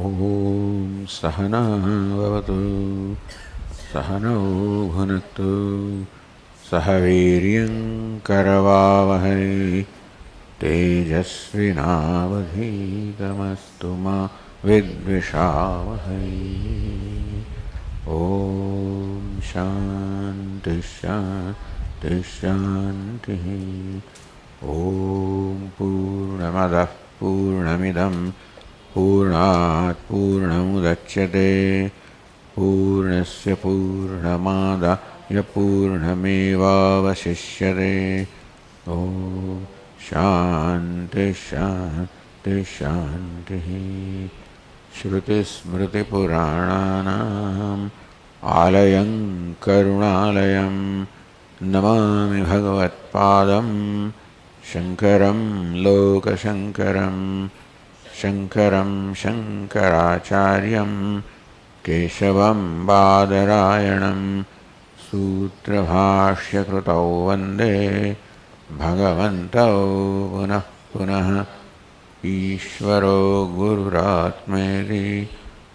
Om Sahana Vavatu Sahano Bhunaktu Sahaviryam Karavavahai Tejasvinavadhitamastu ma Vidvishavahai. Om Shanti Shanti Shanti. Om Purnamadah Purnamidam Purnat Purnamudachyate Purnasya Purnamadaya Purnamevavasishyate. Om Shanti Shanti Shanti. Shruti Smriti Purananam Alayam Karunalayam Namami Bhagavat Padam Shankaram Loka Shankaram Shankaram Shankaracharyam Keshavam Badarayanam Sutra Bhashya Krutau Vande Bhagavantau Punah Punah Ishvaro Gururatmeri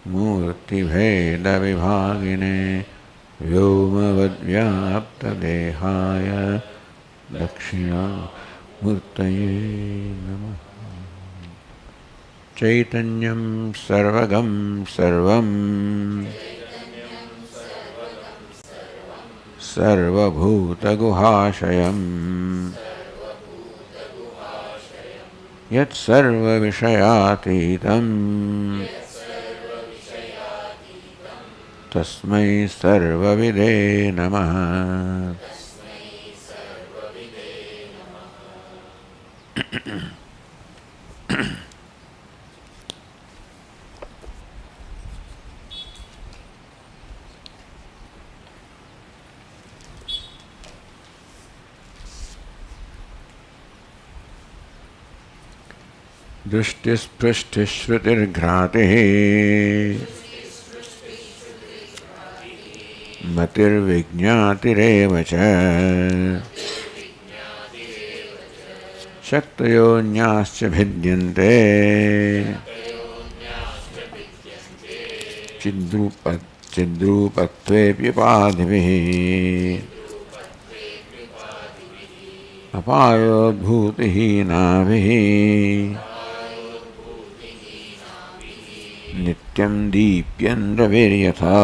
Murti Bheda Vibhagine Vyomavadvyapta Dehaya Dakshina Murtaye Namaha. Chaitanyam Sarvagam Sarvam Sarvabhuta Guhashayam Yat Sarva Vishayatitam Tasmai Sarva Vide Namaha. Drishtisprishtishrutirghratih Matirvijñātirevaca Shaktayo ñāscha bhidyante Chidrupatvepipadhivihi Apayodbhutihinavihi Nityam Deepyandraviryatha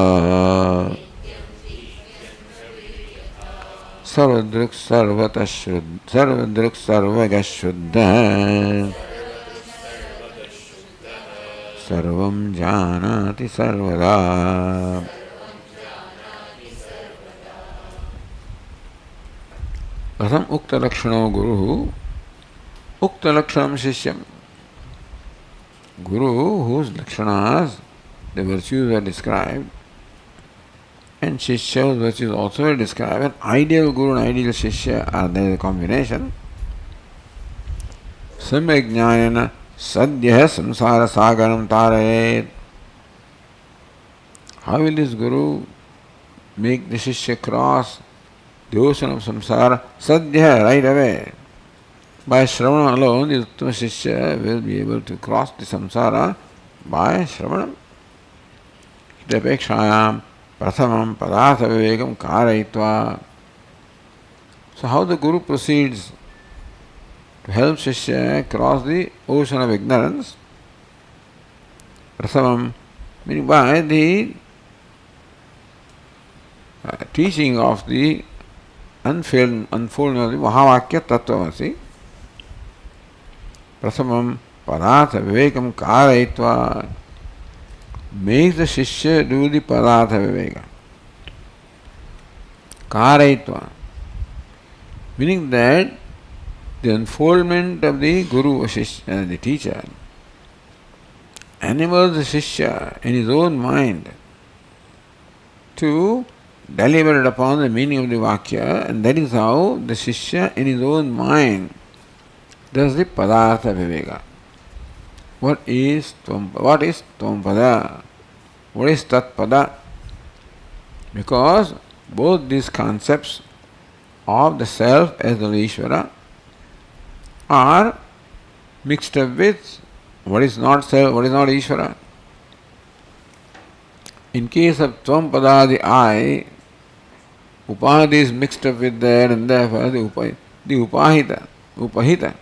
Sarvadruk Sarvagashuddha Sarvam Janati Sarvada. Katham Ukta Lakshano Guru Ukta Lakshanam Shishyam. Guru, whose lakshanas, the virtues are described, and Shishya, whose virtues also are described, and ideal Guru and ideal Shishya are there a combination. Samyajnayana Sadyah Samsara Sagaram Tarayet. How will this Guru make the Shishya cross the ocean of samsara? Sadyah, right away. By Shravana alone, the Uttama Shishya will be able to cross the samsara by Shravana. Hidapekshayam Prathamam Padartha Vivekam Karayitva. So how the Guru proceeds to help Shishya cross the ocean of ignorance? Prathamam, meaning by the teaching of the unfolding of the Mahavakya Tattvamasi. Prasamam Padartha Vivekam Karayitva, makes the Shishya do the Padartha Viveka. Karayitva, meaning that the unfoldment of the Guru, the teacher, enables the Shishya in his own mind to deliberate upon the meaning of the Vakya, and that is how the Shishya in his own mind does the Padartha Viveka. What is Tvam-pada? What is Tat-pada? Because both these concepts of the self as the Ishvara are mixed up with what is not self, what is not Ishvara. In case of Tvam Pada, the I, Upadhi is mixed up with that, and therefore the Upahita,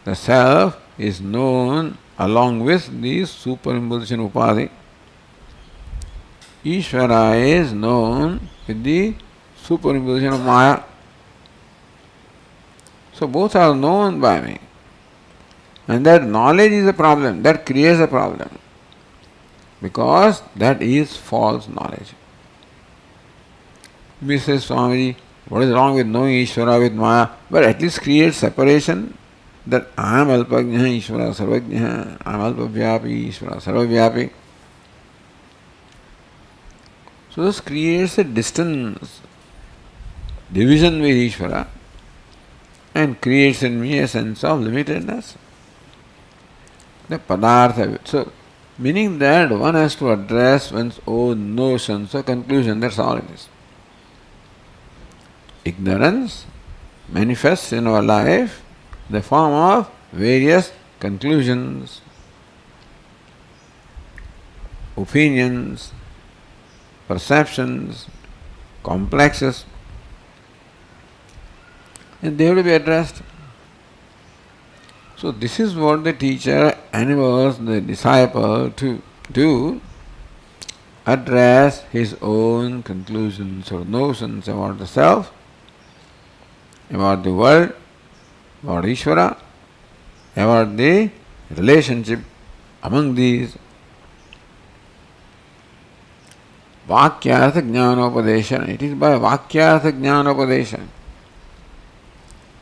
the self is known along with the superimposition Upadhi. Ishvara is known with the superimposition of Maya. So both are known by me. And that knowledge is a problem, that creates a problem. Because that is false knowledge. We say, Swami, what is wrong with knowing Ishvara with Maya? But at least create separation that I am Alpajna, Ishvara Sarvajna, I am Alpavyapi, Ishvara Sarvavyapi. So this creates a distance, division with Ishvara, and creates in me a sense of limitedness. The Padartha. So, meaning that one has to address one's own notions or conclusion, that's all it is. Ignorance manifests in our life in the form of various conclusions, opinions, perceptions, complexes, and they have to be addressed. So this is what the teacher enables the disciple to do, address his own conclusions or notions about the self, about the world, about Ishvara, about the relationship among these. Vakyartha Jnanopadesha. It is by Vakyartha Jnanopadesha.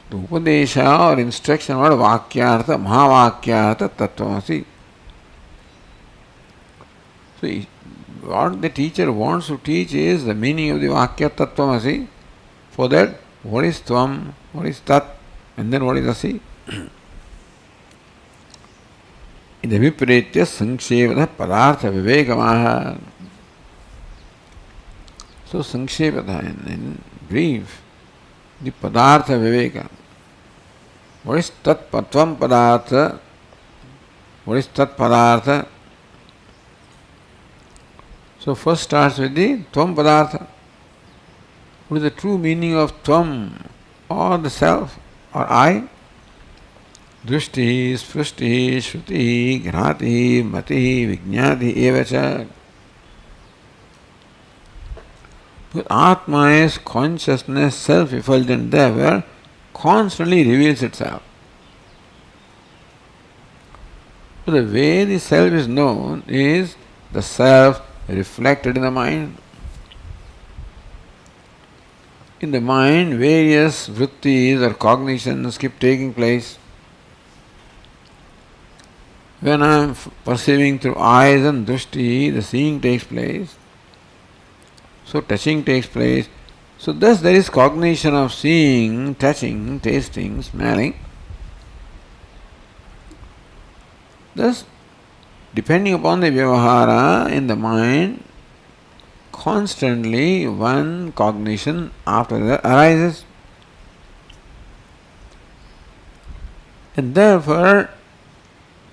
The Upadesha or instruction about Vakyartha, Mahavakyartha Tattvamasi. So what the teacher wants to teach is the meaning of the Vakya Tattvamasi. For that, what is Tvam, what is Tat, and then what is Asi? In the Vipretya Sankshevata Padartha Vivekamaha. So Sankshevata, in brief, the Padartha Viveka. What is Tat Patvam Padartha? What is Tat Padartha? So first starts with the Tvam Padartha. What is the true meaning of Tvam, or the self, or I? Drishti, Sprushti, Shruti, Grati, Mati, Vijnati, Evacha. But Atma is consciousness, self-effulgent, therefore constantly reveals itself. So the way the self is known is the self reflected in the mind. In the mind, various vrittis or cognitions keep taking place. When I am perceiving through eyes and drishti, the seeing takes place. So touching takes place. So thus there is cognition of seeing, touching, tasting, smelling. Thus, depending upon the vyavahara in the mind, constantly one cognition after that arises. And therefore,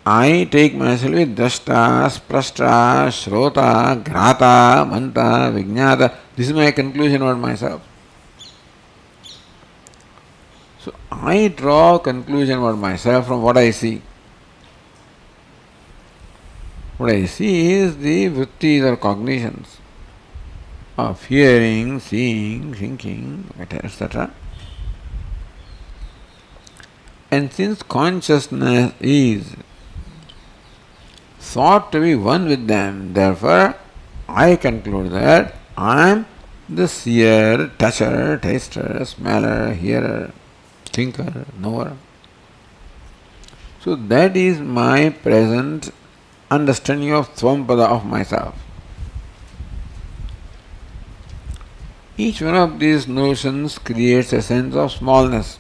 I take myself with drashta, sprashta, shrota, grata, manta, vijnata. This is my conclusion about myself. So I draw conclusion about myself from what I see. What I see is the vrittis or cognitions of hearing, seeing, thinking, etc. And since consciousness is thought to be one with them, therefore I conclude that I am the seer, toucher, taster, smeller, hearer, thinker, knower. So that is my present understanding of Tvampada of myself. Each one of these notions creates a sense of smallness,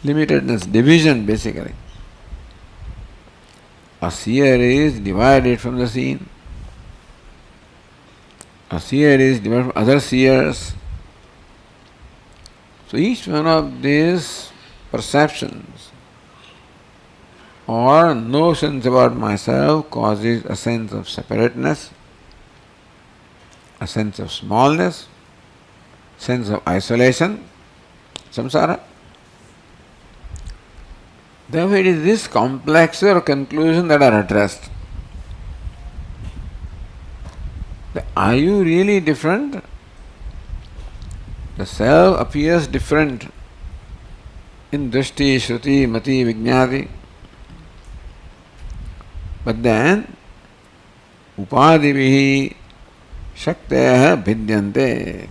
limitedness, division basically. A seer is divided from the seen. A seer is divided from other seers. So each one of these perceptions or notions about myself causes a sense of separateness, a sense of smallness, sense of isolation, samsara. Therefore, it is this complexer conclusion that are addressed. Are you really different? The self appears different in drishti, shruti, mati, vijnati. But then, upadivihi shaktayah bhidyante.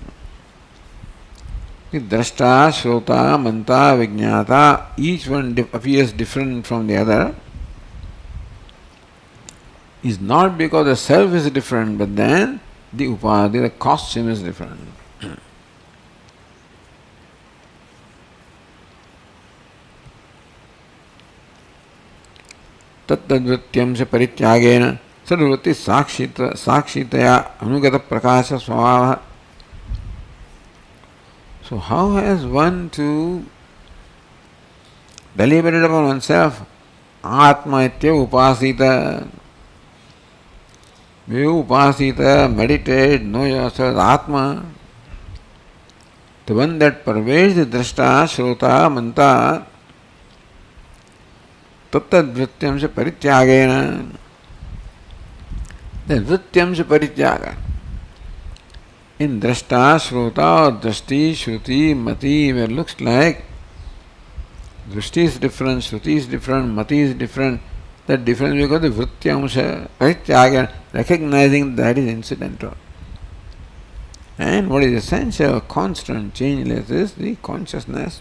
The drashta, shrota, manta, vijnata, each one appears different from the other. Is not because the self is different, but then the upadi, the costume is different. तत्तद्वृत्त्यं च परित्यागेन सर्ववृत्ति साक्षितया अनुगत प्रकाश स्वभावः. So how has one to deliberate upon oneself? Atma itya upasita. You upasita, meditate, know yourself, Atma. The one that pervades the drashta, shrota, manta, tattadvrityam se parityagena. The vrityam se parityaga. In drashta, shrota, or drashti, shruti, mati, where it looks like drishti is different, shruti is different, mati is different. That difference because the vrityamsha, parityaga, recognizing that is incidental. And what is essential, constant, changeless is the consciousness.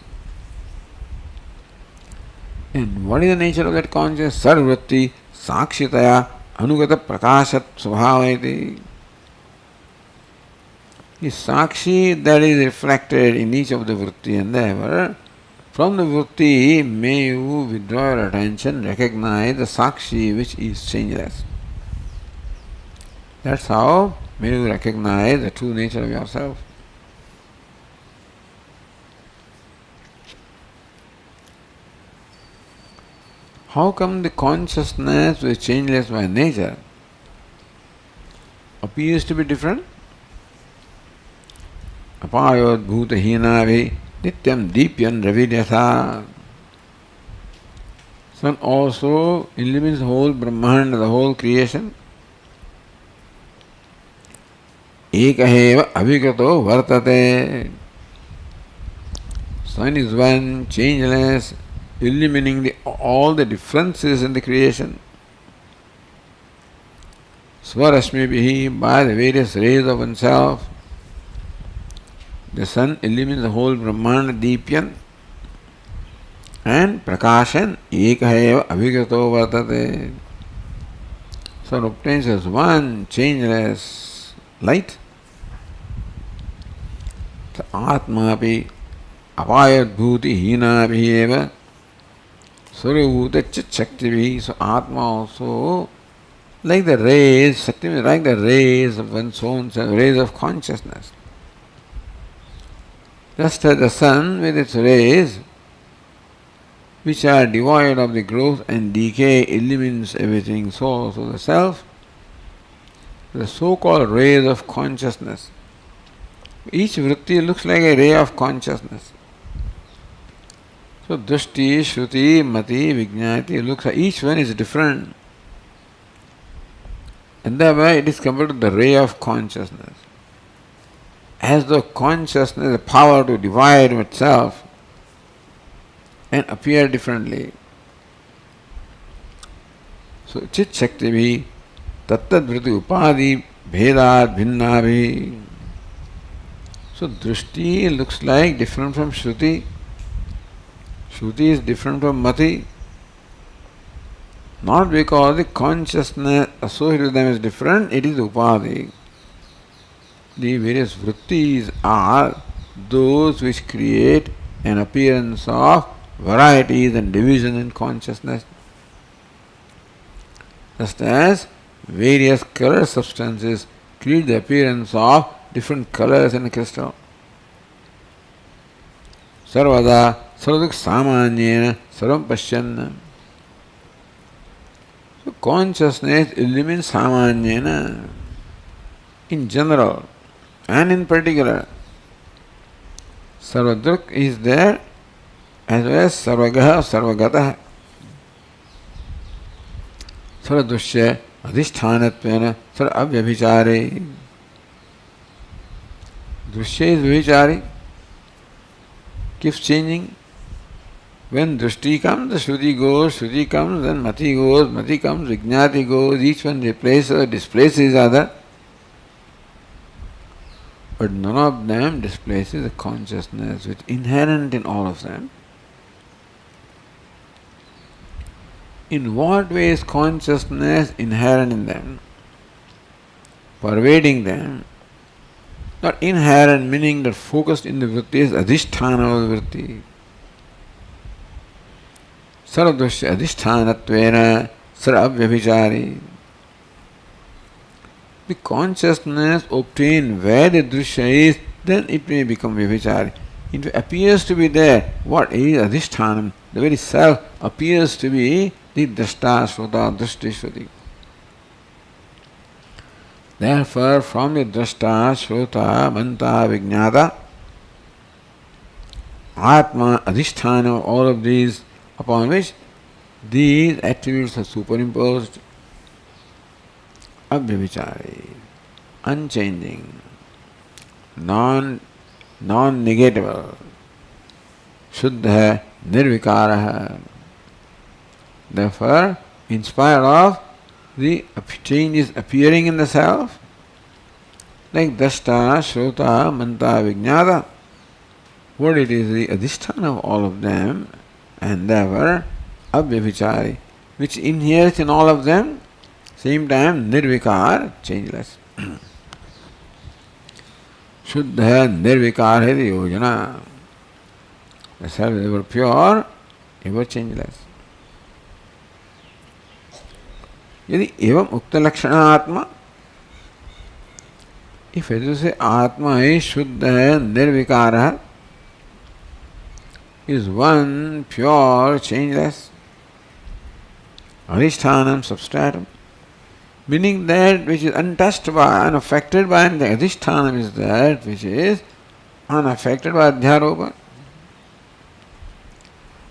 And what is the nature of that consciousness? Sarvritti, sakshitaya, anugata prakashat svabhavayati. The sakshi that is reflected in each of the vritti and therefore from the vritti may you withdraw your attention, recognize the sakshi which is changeless. That's how may you recognize the true nature of yourself. How come the consciousness which is changeless by nature appears to be different? Apayod bhuta hinabhi nityam deepyan ravidyatha. Sun also illumines the whole Brahmanda, the whole creation. Ekaheva avigato vartate. Sun is one, changeless, illumining all the differences in the creation. Swarashmibihi, by the various rays of oneself. The sun illumines the whole Brahmanda Deepyan and Prakashan Ekaheva Avigato Vartate. Sun obtains as one changeless light. Atma api apayat bhuti hina bhiyeva surabhuta chit shakti bhi. So Atma also like the rays, Shakti means like the rays of one's own self, rays of consciousness. Just as the sun with its rays, which are devoid of the growth and decay, illumines everything, so the self, the so-called rays of consciousness. Each vritti looks like a ray of consciousness. So drishti, shruti, mati, vijnati looks like each one is different. And thereby it is compared to the ray of consciousness. As though consciousness, the power to divide itself and appear differently. So chit shakti bhi tattad vritti upadi bhedat bhinna bhi. So drishti looks like different from shruti. Shruti is different from mati. Not because the consciousness associated with them is different, it is upadi. The various vrittis are those which create an appearance of varieties and division in consciousness. Just as various color substances create the appearance of different colors in a crystal. Sarvada sarvaduk samanyena sarvam pashyanna. So consciousness illumines samanyena in general. And in particular, Sarvadruk is there as well as Sarvagaha, Sarvagataha. Sarvadrushya adhisthanatvena sar avyabhichare. Drushya is vibhichari, keeps changing. When Drushti comes, the Shruti goes, Shruti comes, then Mati goes, Mati comes, Vijnati goes, each one replaces, displaces other. But none of them displaces the consciousness which is inherent in all of them. In what way is consciousness inherent in them, pervading them? Not inherent, meaning that focused in the vritti is adhisthana of the vritti. Sarvadrushya adhisthanatvena saravyabhichari. The consciousness obtained where the drishya is, then it may become vyabhichari. It appears to be there. What is adhishthanam? The very self appears to be the drashta, shrota, drishti, shruti. Therefore, from the drashta, shrota, manta, vijnata, atma, adhisthana, all of these upon which these attributes are superimposed, avyabhichari, unchanging, non-negatable, shuddha, nirvikara. Therefore, in spite of the changes appearing in the self, like drashta, shrota, manta, vijnata, what it is, the adhisthana of all of them, and therefore avyabhichari, which inheres in all of them, same time nirvikar, changeless. Shuddha nirvikar hai the yojana. The self is ever pure, ever changeless. यदि एवं उक्त लक्षण आत्मा, if as you say आत्मा is शुद्ध है, निर्विकार है, is one, pure, changeless, adhishthanam, substratum, meaning that which is untouched by, unaffected by anything. Adhishthanam is that which is unaffected by adhyaropa,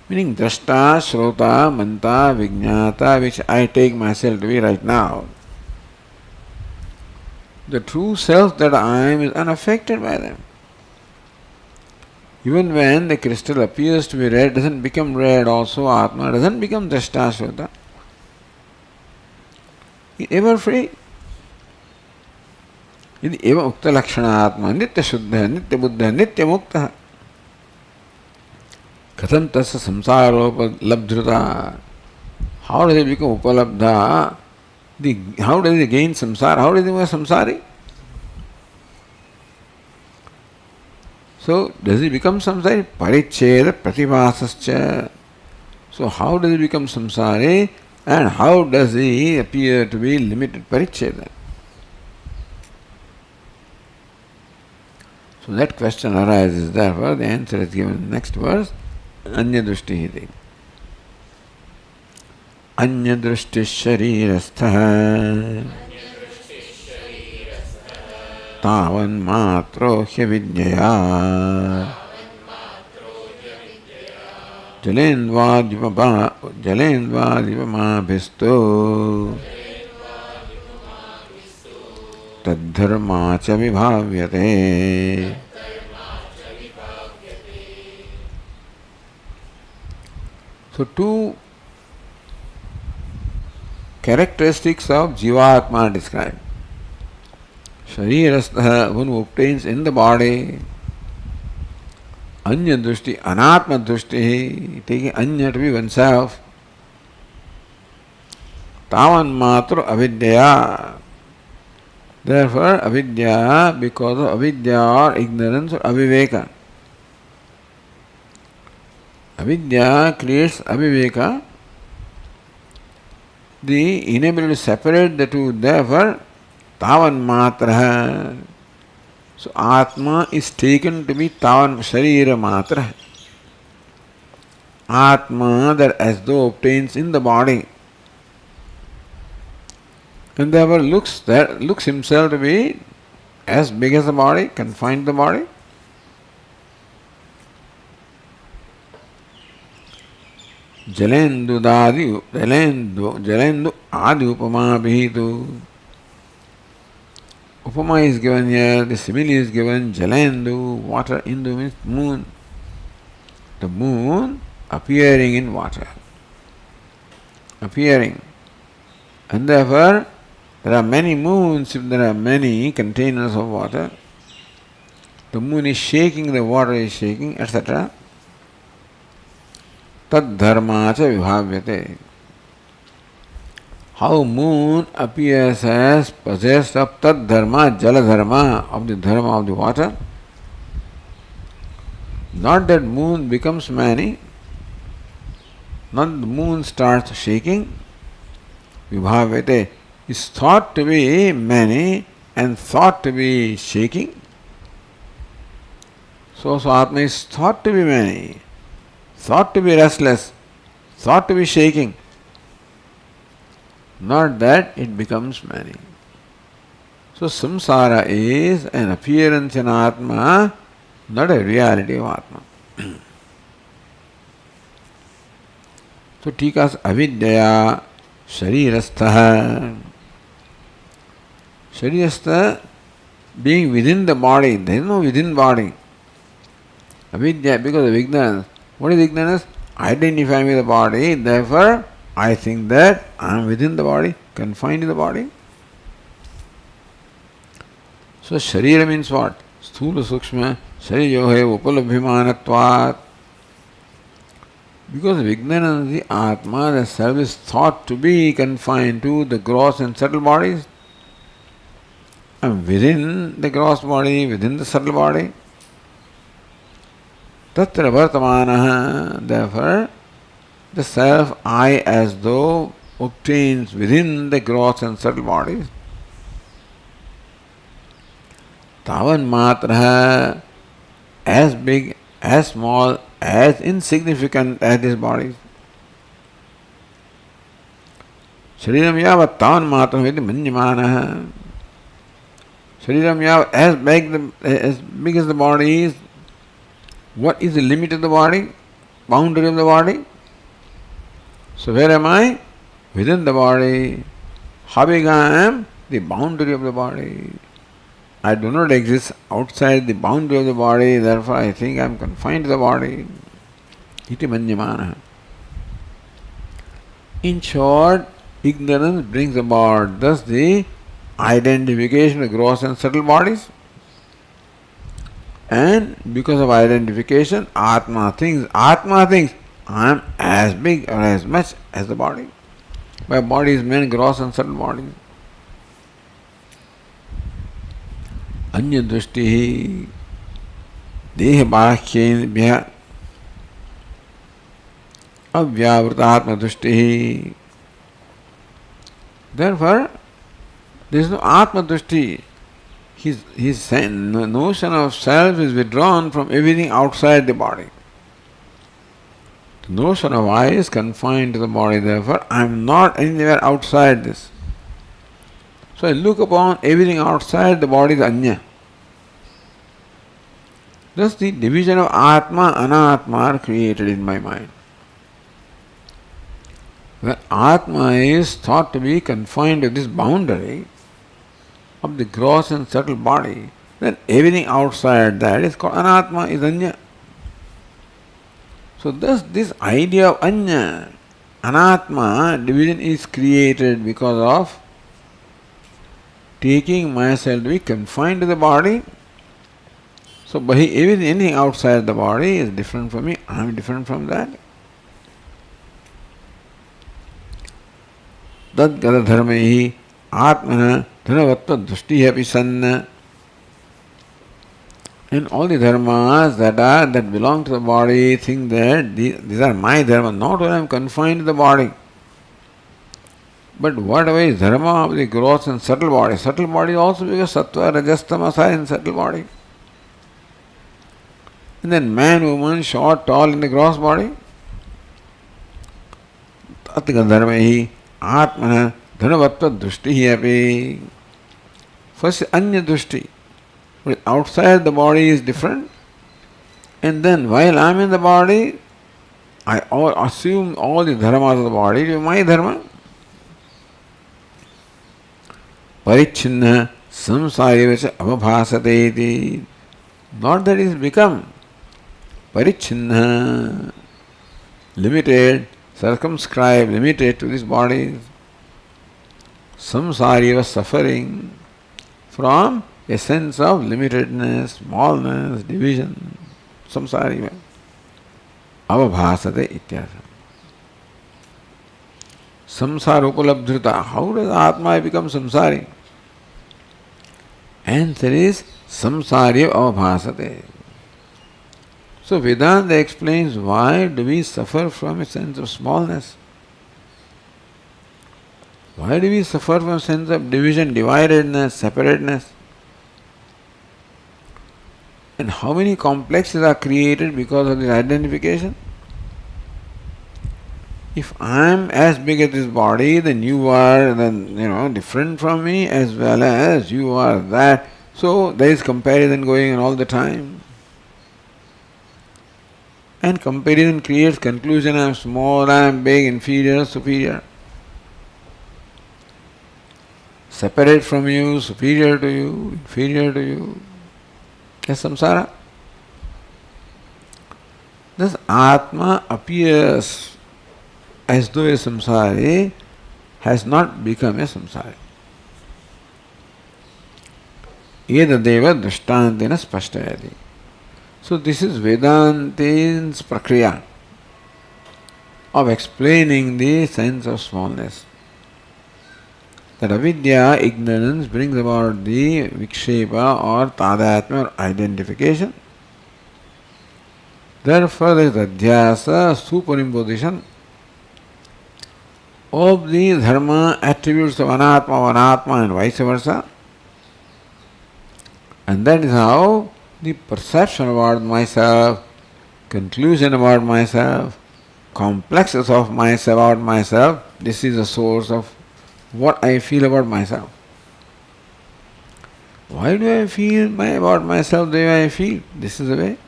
meaning drashta, shrota, manta, vijnata, which I take myself to be right now. The true self that I am is unaffected by them. Even when the crystal appears to be red, doesn't become red also, Atma doesn't become drashta, shrota. He is ever free. यदि एवं उक्त लक्षण आत्मा नित्य शुद्ध है, नित्य बुद्ध है, नित्य मुक्त है, कथम तस्य संसारोपलब्धता? How does it become upalabdha? How does it gain samsara? How does it become samsari? So, does it become samsari? Paricheda pratibhasascha. So, how does it become samsari? And how does he appear to be limited paricheda? So that question arises. Therefore, the answer is given in the next verse. Anya drushti hiti. Anya drushti sharirastha tavan matro hya vidyaya jalendvadivamabhisto taddharma cha vibhavyate. So two characteristics of Jivatma are described. Sharirastha, one who obtains in the body. Anya drushti, anatma drushti, taking anya to be oneself. Tavan matro avidya. Therefore, avidya, because of avidya or ignorance or aviveka. Avidya creates aviveka, the inability to separate the two. Therefore, tavan matra. So, Atma is taken to be tavan sharira matra. Atma, that as though obtains in the body, and therefore looks himself to be as big as the body, confined to the body. Jalendu adi upama bihitu. Upama is given here, the simile is given, Jalendu, water, Indu means moon. The moon appearing in water. Appearing. And therefore, there are many moons if there are many containers of water. The moon is shaking, the water is shaking, etc. Tad dharma cha vibhavyate. How moon appears as possessed of tad dharma, jala dharma, of the dharma of the water. Not that moon becomes many, not the moon starts shaking. Vibhavyate is thought to be many and thought to be shaking. So Atma is thought to be many, thought to be restless, thought to be shaking. Not that it becomes many. So samsara is an appearance in Atma, not a reality of Atma. So tikas avidyaya sharirastha. Sharirastha being within the body, there is no within body. Avidya, because of ignorance. What is ignorance? Identifying with the body, therefore I think that I am within the body, confined to the body. So sharira means what? Sthula sukshma shariyohe upalabhimanatvat. Because of ignorance, the Atma, the self, is thought to be confined to the gross and subtle bodies. And within the gross body, within the subtle body. Tatra vartamanaha. Therefore, the self, I, as though obtains within the gross and subtle bodies. Tavan matraha, as big, as small, as insignificant as these bodies. Shariram yavat tavan matram vidi manyamanaha. Shariram yavat, as big as the body is. What is the limit of the body? Boundary of the body? So where am I? Within the body. How big I am? The boundary of the body. I do not exist outside the boundary of the body, therefore I think I am confined to the body. Iti manyamana. In short, ignorance brings about thus the identification of gross and subtle bodies. And because of identification, Atma thinks I am as big or as much as the body. By body is meant gross and subtle bodies. Anya drishti deha bhakhyebhya avyavritatma drishti. Therefore, there is no Atma drishti. His notion of self is withdrawn from everything outside the body. The notion of I is confined to the body, therefore I am not anywhere outside this. So I look upon everything outside the body as Anya. Thus the division of Atma, Anatma are created in my mind. When Atma is thought to be confined to this boundary of the gross and subtle body, then everything outside that is called Anatma, is Anya. So thus this idea of Anya, Anatma, division is created because of taking myself to be confined to the body. So by anything outside the body is different from me, I am different from that. Tad gada dharmaihi atmana dhanavatva drushti api sanna. And all the dharmas that belong to the body think that these are my dharma, not when I am confined to the body. But whatever is dharma of the gross and subtle body also because sattva, rajas, tamas are in subtle body. And then man, woman, short, tall in the gross body. Tattva dharmaihi atmana dhanavatva drushti api. First, anya drushti. But outside the body is different. And then while I am in the body, I assume all the dharmas of the body to be my dharma. Parichinna samsarivacha avabhasate iti. Not that it has become parichinna, limited, circumscribed, limited to this body. Samsari was suffering from a sense of limitedness, smallness, division. Samsari avabhasate ityartha. Samsara upalabdhrita. How does Atma become samsari? Answer is samsari avabhasate. So Vedanta explains why do we suffer from a sense of smallness? Why do we suffer from a sense of division, dividedness, separateness? And how many complexes are created because of this identification? If I am as big as this body, then you are different from me, as well as you are that. So there is comparison going on all the time. And comparison creates conclusion, I am small, I am big, inferior, superior. Separate from you, superior to you, inferior to you. That's samsara. Thus Atma appears as though a samsari has not become a samsari. Edadeva drishtantina spashtayati. So this is Vedantin's prakriya of explaining the sense of smallness. That avidya, ignorance, brings about the vikshepa or tadatma or identification. Therefore there is adhyasa, superimposition of the dharma attributes of anatma and vice versa. And that is how the perception about myself, conclusion about myself, complexes of myself about myself, this is the source of what I feel about myself. Why do I feel about myself the way I feel? This is the way.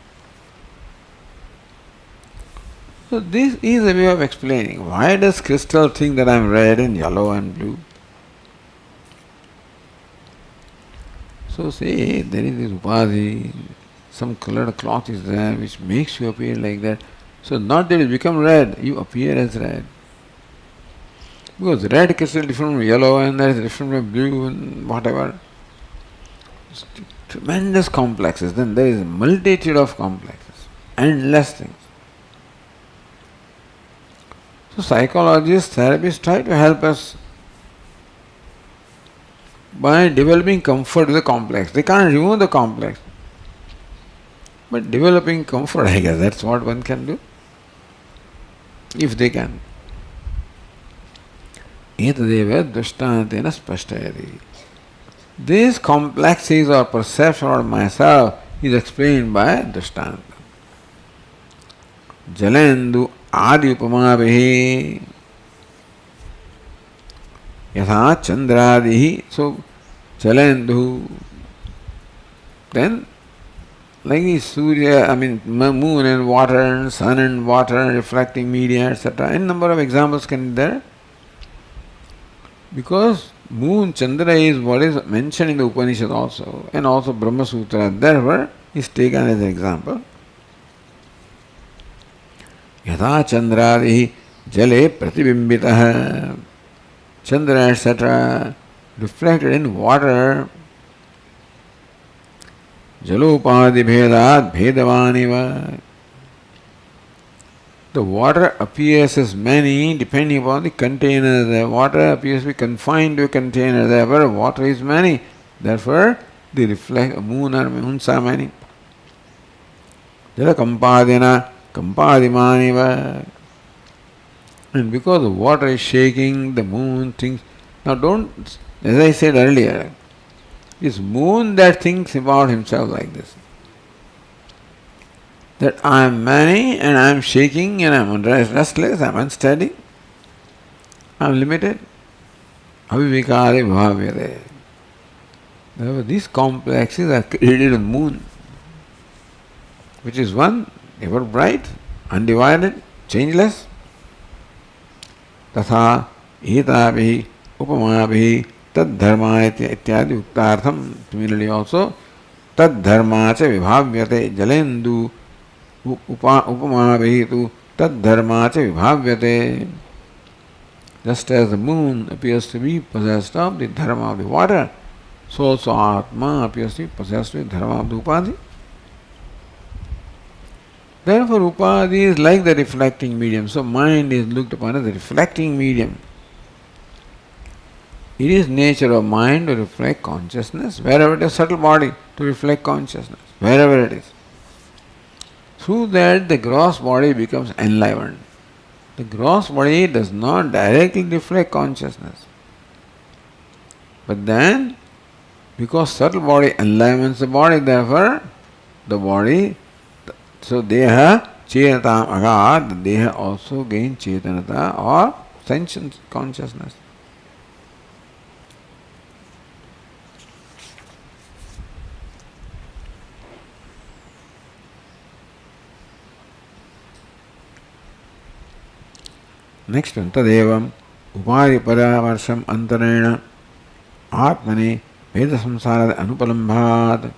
So this is a way of explaining. Why does crystal think that I am red and yellow and blue? So say there is this upadhi, some colored cloth is there which makes you appear like that. So not that it become red, you appear as red. Because red crystal is different from yellow and that is different from blue and whatever. It's tremendous complexes. Then there is a multitude of complexes, endless things. So psychologists, therapists try to help us by developing comfort with the complex. They can't remove the complex. But developing comfort, I guess, that's what one can do. If they can. Etadeva drishtantina spashtayati. This complexes or perception of myself is explained by drishtanta. Jalendu adi upamavihi yatha chandradihi. So Jalendu, then like the Surya, moon and water and sun and water, reflecting media, etc. N number of examples can be there. Because moon, Chandra is what is mentioned in the Upanishad also, and also Brahma Sutra, therefore is taken as an example. Yatha chandradihi jale pratibimbitaha. Chandra, etc., reflected in water. Jalopadi bhedat bhedavaniva. The water appears as many depending upon the container. The water appears to be confined to a container. Therefore, water is many. Therefore, the moons are many. Jala kampadina kampadimaniva. And because the water is shaking, the moon thinks. Now don't, as I said earlier, it's moon that thinks about himself like this. That I am many and I am shaking and I am restless, I am unsteady, I am limited. Avivikari bhavyate. Therefore, these complexes are created on the moon, which is one, ever bright, undivided, changeless. तथा एताभिः उपमाभिः तद्धर्मा इत्यादि उक्तार्थम. Similarly also तद्धर्मा च विभाव्यते जलेन्दु उपमाभिः तु तद्धर्मा च विभाव्यते. Just as the moon appears to be possessed of the dharma of the water, so also Atma appears to be possessed with dharma of the Upadhi. Therefore, Upadhi is like the reflecting medium. So, mind is looked upon as the reflecting medium. It is nature of mind to reflect consciousness, wherever it is, subtle body to reflect consciousness, wherever it is. Through that, the gross body becomes enlivened. The gross body does not directly reflect consciousness. But then, because subtle body enlivens the body, therefore, the body, so Deha Chenatam Agad, the Deha also gains Chetanata or sentient consciousness. Next one, Tadevam Upadi Paramarsham Antarena Atmani Veda Samsara Anupalambhat.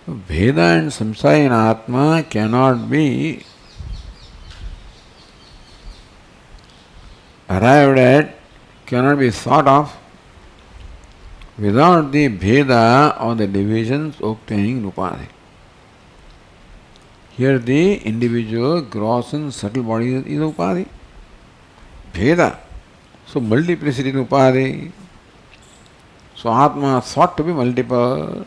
Veda and Samsara in Atma cannot be arrived at, cannot be thought of without the Veda or the divisions obtaining Upadhi. Here the individual gross and subtle body is Upadhi. Veda. So multiplicity is Upadhi. So Atma thought to be multiple.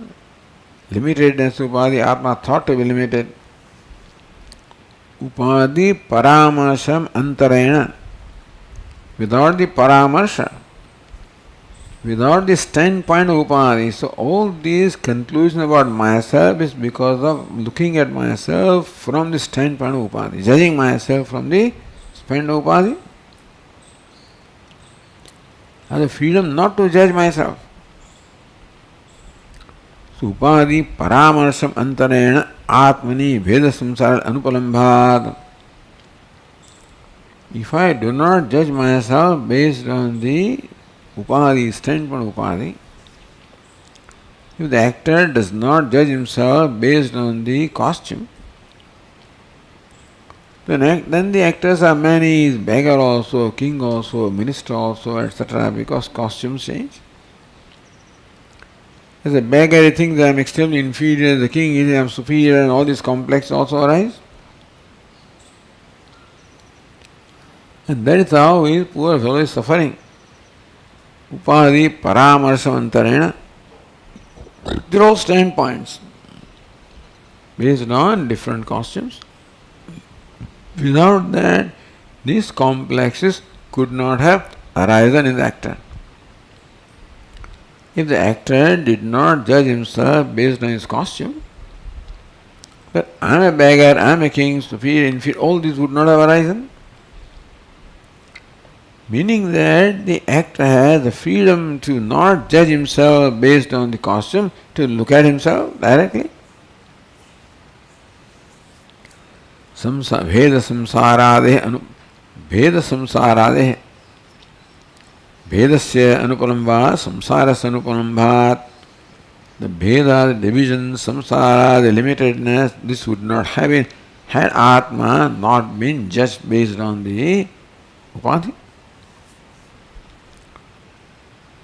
Limitedness Upadhi, Atma thought to be limited. Upadhi Paramarsham Antarena. Without the Paramarsha, without the standpoint of Upadhi. So all these conclusions about myself is because of looking at myself from the standpoint of Upadhi, judging myself from the standpoint of Upadhi. I have the freedom not to judge myself. Upadhi Paramarsham Antarena Atmani Veda Samsara Anupalambhat. If I do not judge myself based on the Upadhi, standpoint Upadhi, if the actor does not judge himself based on the costume, then the actors are many, is beggar also, king also, minister also, etc., because costumes change. As a beggar, he thinks I am extremely inferior, the king is I am superior, and all these complexes also arise. And that is how his poor fellow is suffering. Upadhi Paramarshamantarena. They're all standpoints based on different costumes. Without that, these complexes could not have arisen in the actor. If the actor did not judge himself based on his costume, but I am a beggar, I am a king, superior, inferior, all these would not have arisen. Meaning that the actor has the freedom to not judge himself based on the costume, to look at himself directly. Veda samsarade Vedasya anupalambha, samsarasya anupalambhat. The Veda, the division, samsara, the limitedness, this would not have been had Atma not been judged based on the Upadhi.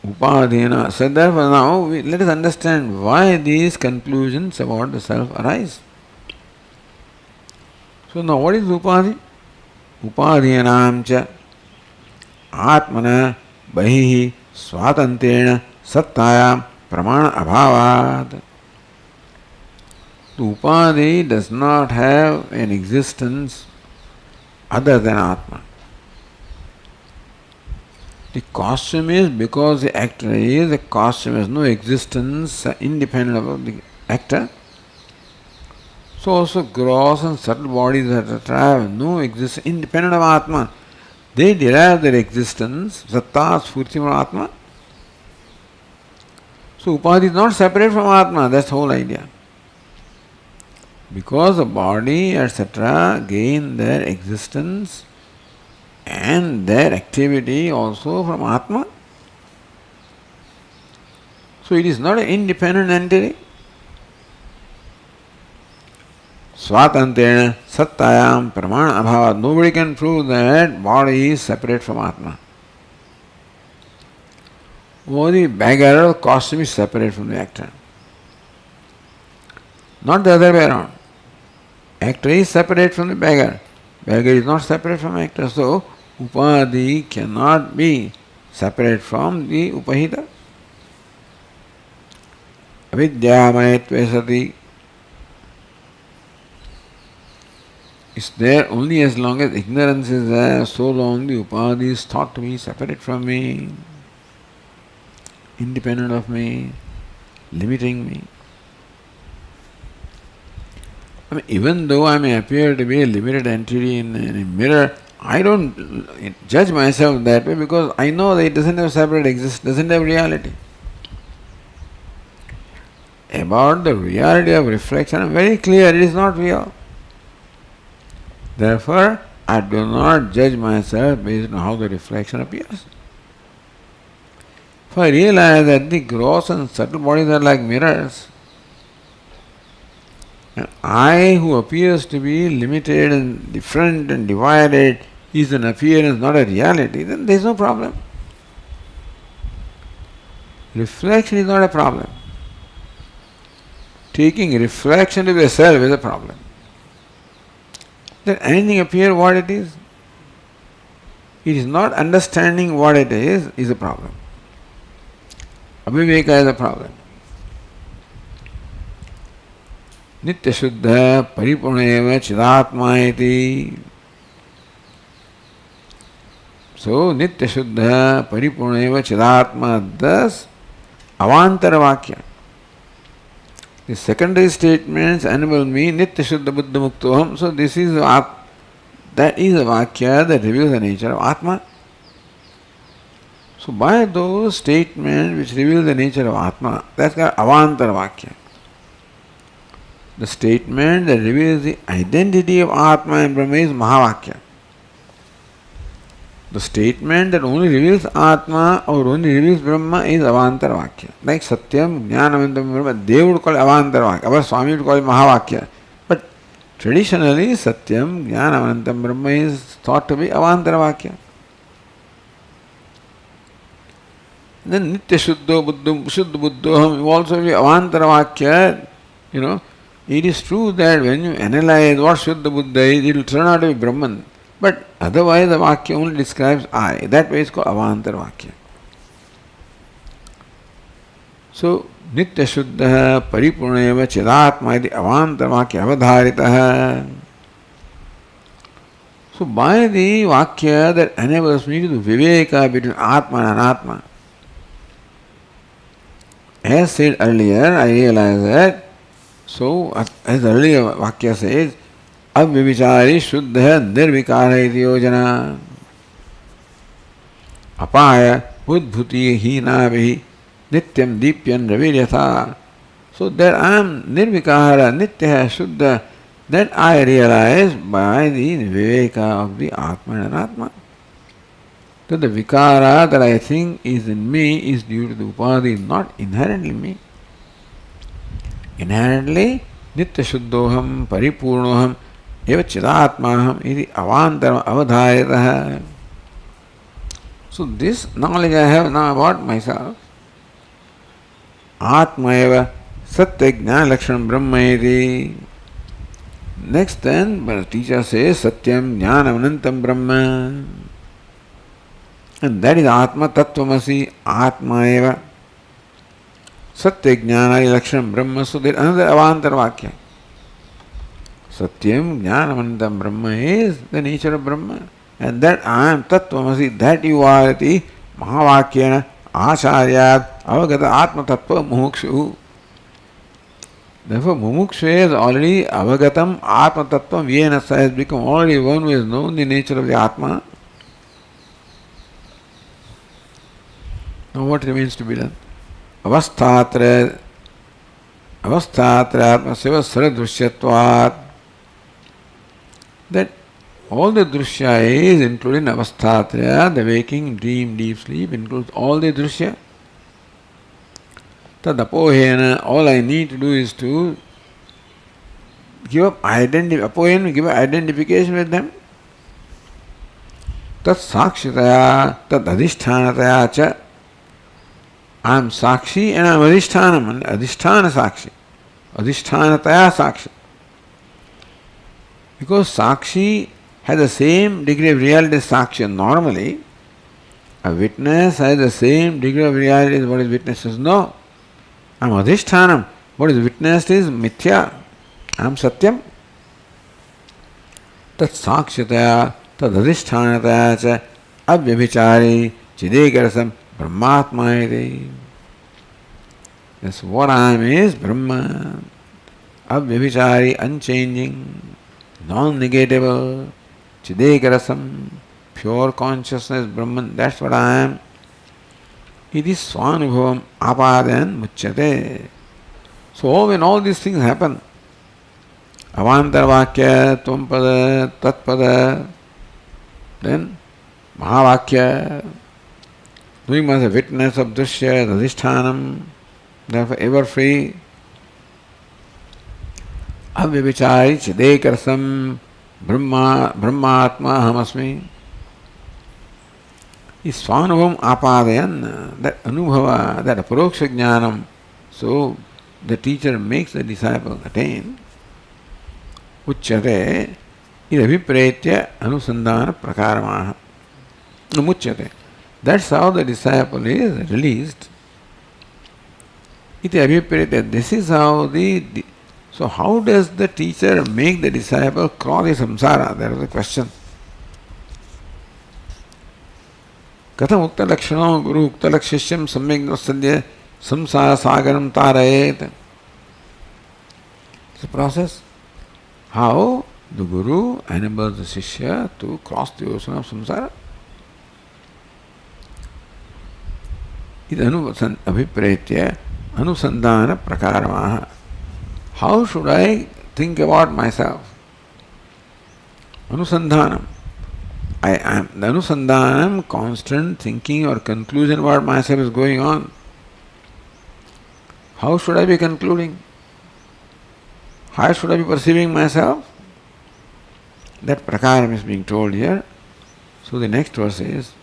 Upadhina. So therefore now let us understand why these conclusions about the self arise. So now what is Upadhi? Upadhinam cha Atmana Bahihi Swatantrena Sattayam Pramana Abhavat. The Upadhi does not have an existence other than Atma. The costume is because the actor is, the costume has no existence independent of the actor. So also gross and subtle bodies that have no existence independent of Atma. They derive their existence, Satta Sfurti from Atma. So Upadhi is not separate from Atma, that's the whole idea. Because the body, etc., gain their existence and their activity also from Atma. So it is not an independent entity. Swatantena sattayam pramana abhava. Nobody can prove that body is separate from Atma. Only beggar or costume is separate from the actor. Not the other way around. Actor is separate from the beggar. Beggar is not separate from actor. So Upadhi cannot be separate from the Upahita. Avidyamayatve sati is there only as long as ignorance is there, so long the Upadhi is thought to be separate from me, independent of me, limiting me. I mean, even though I may appear to be a limited entity in a mirror, I don't judge myself that way because I know that it doesn't have separate existence, doesn't have reality. About the reality of reflection, I am very clear, it is not real. Therefore, I do not judge myself based on how the reflection appears. For I realize that the gross and subtle bodies are like mirrors. And I, who appears to be limited and different and divided, is an appearance, not a reality, then there is no problem. Reflection is not a problem. Taking reflection to be a self is a problem. Let anything appear what it is. It is not understanding what it is a problem. Aviveka is a problem. Nitya Shuddha Paripurneva Chidatma iti. So Nitya Shuddha Paripurneva Chidatma, thus Avantara Vakya. The secondary statements enable me Nitya Shuddha Buddha Muktoham. So this is that is a Vakya that reveals the nature of Atma. So by those statements which reveal the nature of Atma, that's called Avantara Vakya. The statement that reveals the identity of Atma and Brahma is Mahavakya. The statement that only reveals Atma or only reveals Brahma is Avantara Vakya. Like Satyam, Jnanavantam, Brahma, they would call it Avantara Vakya. Our Swami would call it Mahavakya. But traditionally, Satyam, Jnanavantam, Brahma is thought to be Avantara Vakya. Then Nitya Shuddha Buddhoham will also be Avantara Vakya. You know, it is true that when you analyze what Shuddha Buddha is, it will turn out to be Brahman. But otherwise the Vakya only describes I. That way it's called Avantara Vakya. So, Nitya Shuddha Paripurneva Chidatma iti Avantara Vakya Avadharitaha. So by the Vakya that enables me to do Viveka between Atma and Anatma. As said earlier, I realize that, so as the earlier Vakya says, Avvivichari Shuddha Nirvikara iti yojana Apaya Udbhuti Hinavihi Nityam Dipyan Raviryatha. So there I am Nirvikara, Nitya Shuddha, that I realize by the Viveka of the Atma and Anatma. So the Vikara that I think is in me is due to the Upadhi, not inherently me. Inherently, Nitya Shuddhoham Paripurnoham Eva Chidatmaham iti Avantara Avadharitaha. So this knowledge I have now about myself. Atma eva Satya Jnana Lakshanam Brahma iti. Next then, the teacher says Satyam Jnanam Anantam Brahma. And that is Atma Tattvamasi, Atma eva Satya Jnana Lakshanam Brahma. So there is another Avantara Vakya. Satyam Jnanamantam Brahma is the nature of Brahma. And that I am Tattvamasi, that you are the Mahavakyana Acharyat Avagata Atma Tattva Mumukshu. Therefore, Mumukshu is already Avagatam Atma Tattva Vienasa, has become already one who has known the nature of the Atma. Now what remains to be done? avasthatra atmaseva saradrishyatvat, that all the drishya is including avasthatra, the waking, dream, deep sleep, includes all the drishya. Tadapohena, all I need to do is to give up apohena, give up identification with them. Tat sakshitaya, tat adhishthanataya cha. I am sakshi and I am adhishthanam, adhisthana sakshi. Adhishthanataya sakshi. Because sakshi has the same degree of reality as sakshi. Normally, a witness has the same degree of reality as what is witnessed is. No. I am adhishthanam. What is witnessed is mithya. I am satyam. Tat sakshitaya, tad adhishthanataya cha avyabhichari chidekarasam brahmatma iti. Yes, what I am is Brahma. Avyabhichari, unchanging, non-negatable, chidekarasam, pure consciousness, Brahman, that's what I am. It is swanubhavam apadayan muchyate. So when all these things happen, avantarvakya, tvam-pada, tat-pada, then mahavakya, doing as a witness of drishya, adhishthanam, therefore ever free. Avyabhichari chidekarasam brahmatma ahamasmi. Is swanubhavam apadayan, that anubhava, that aparoksha jnanam. So the teacher makes the disciple attain. Uchyate is abhipretya anusandhana prakaramaha. Muchyate. That's how the disciple is released. Iti abhipretya. This is how so how does the teacher make the disciple cross the samsara? That was the question. Katham ukta lakshanam guru ukta lakshishyam samyak nasadya samsara sagaram tarayet. It's a process. How the guru enables the shishya to cross the ocean of samsara. It abhipretya anusandhana prakaramaha. How should I think about myself? Anusandhanam. I am the anusandhanam, constant thinking or conclusion about myself is going on. How should I be concluding? How should I be perceiving myself? That prakaram is being told here. So the next verse is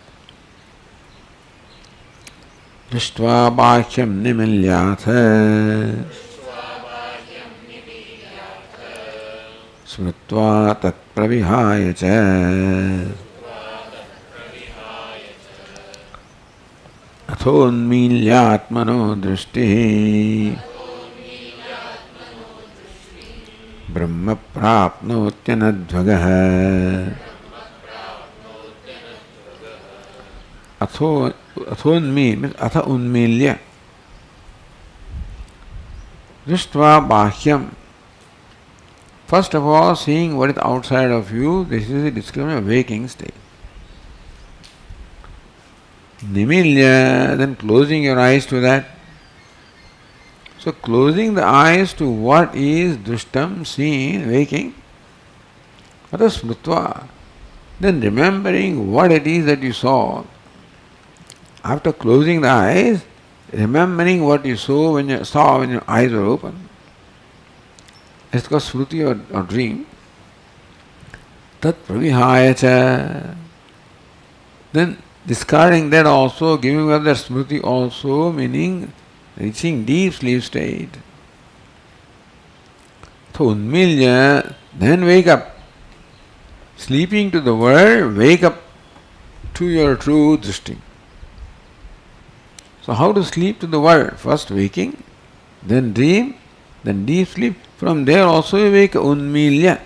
Drishtva bhākyam nimilyātha Smritva tat pravihāya ca Athonmilyātmano drishtihi Brahma prapnotyanadvagaha Athonmi means atha unmilya. Drishtva bāhyam. First of all, seeing what is outside of you, this is a description of waking state. Nimilya, then closing your eyes to that. So closing the eyes to what is drishtam, seen, waking. Atha smritva. Then remembering what it is that you saw. After closing the eyes, remembering what you saw when your eyes were open. It's called smruti or dream. Tat pravihāya ca. Then discarding that also, giving up that smruti also, meaning reaching deep sleep state. So unmilya, then wake up. Sleeping to the world, wake up to your true drishti. So how to sleep to the world? First waking, then dream, then deep sleep. From there also you wake unmilya.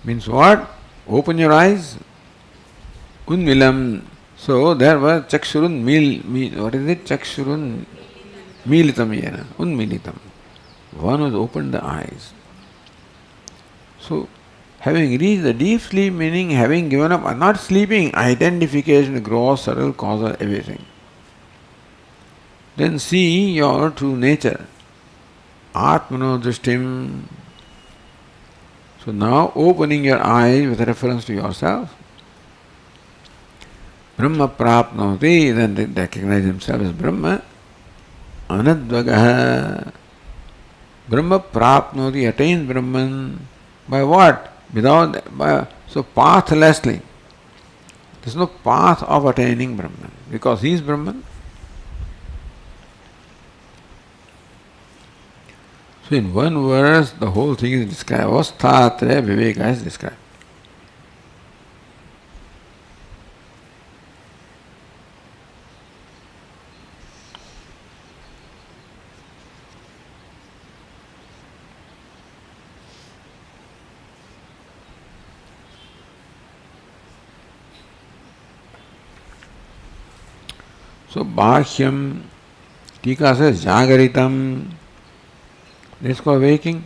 Means what? Open your eyes. Unmilam. So there was chakshurun what is it? Chakshurun militam yena. Unmilitam. One was opened the eyes. So having reached the deep sleep, meaning having given up, not sleeping, identification, gross, subtle, causal, everything. then see your true nature. Atmano drishtim. So now opening your eyes with reference to yourself. Brahma prapnoti, then they recognize himself as Brahma. Anadvagaha. Brahma prapnoti, attains Brahman. By what? So pathlessly. There is no path of attaining Brahman, because he is Brahman. So in one verse, the whole thing is described. Avasthatreya viveka is described. So Bhahyam, Tika says Jagaritam, let's go waking.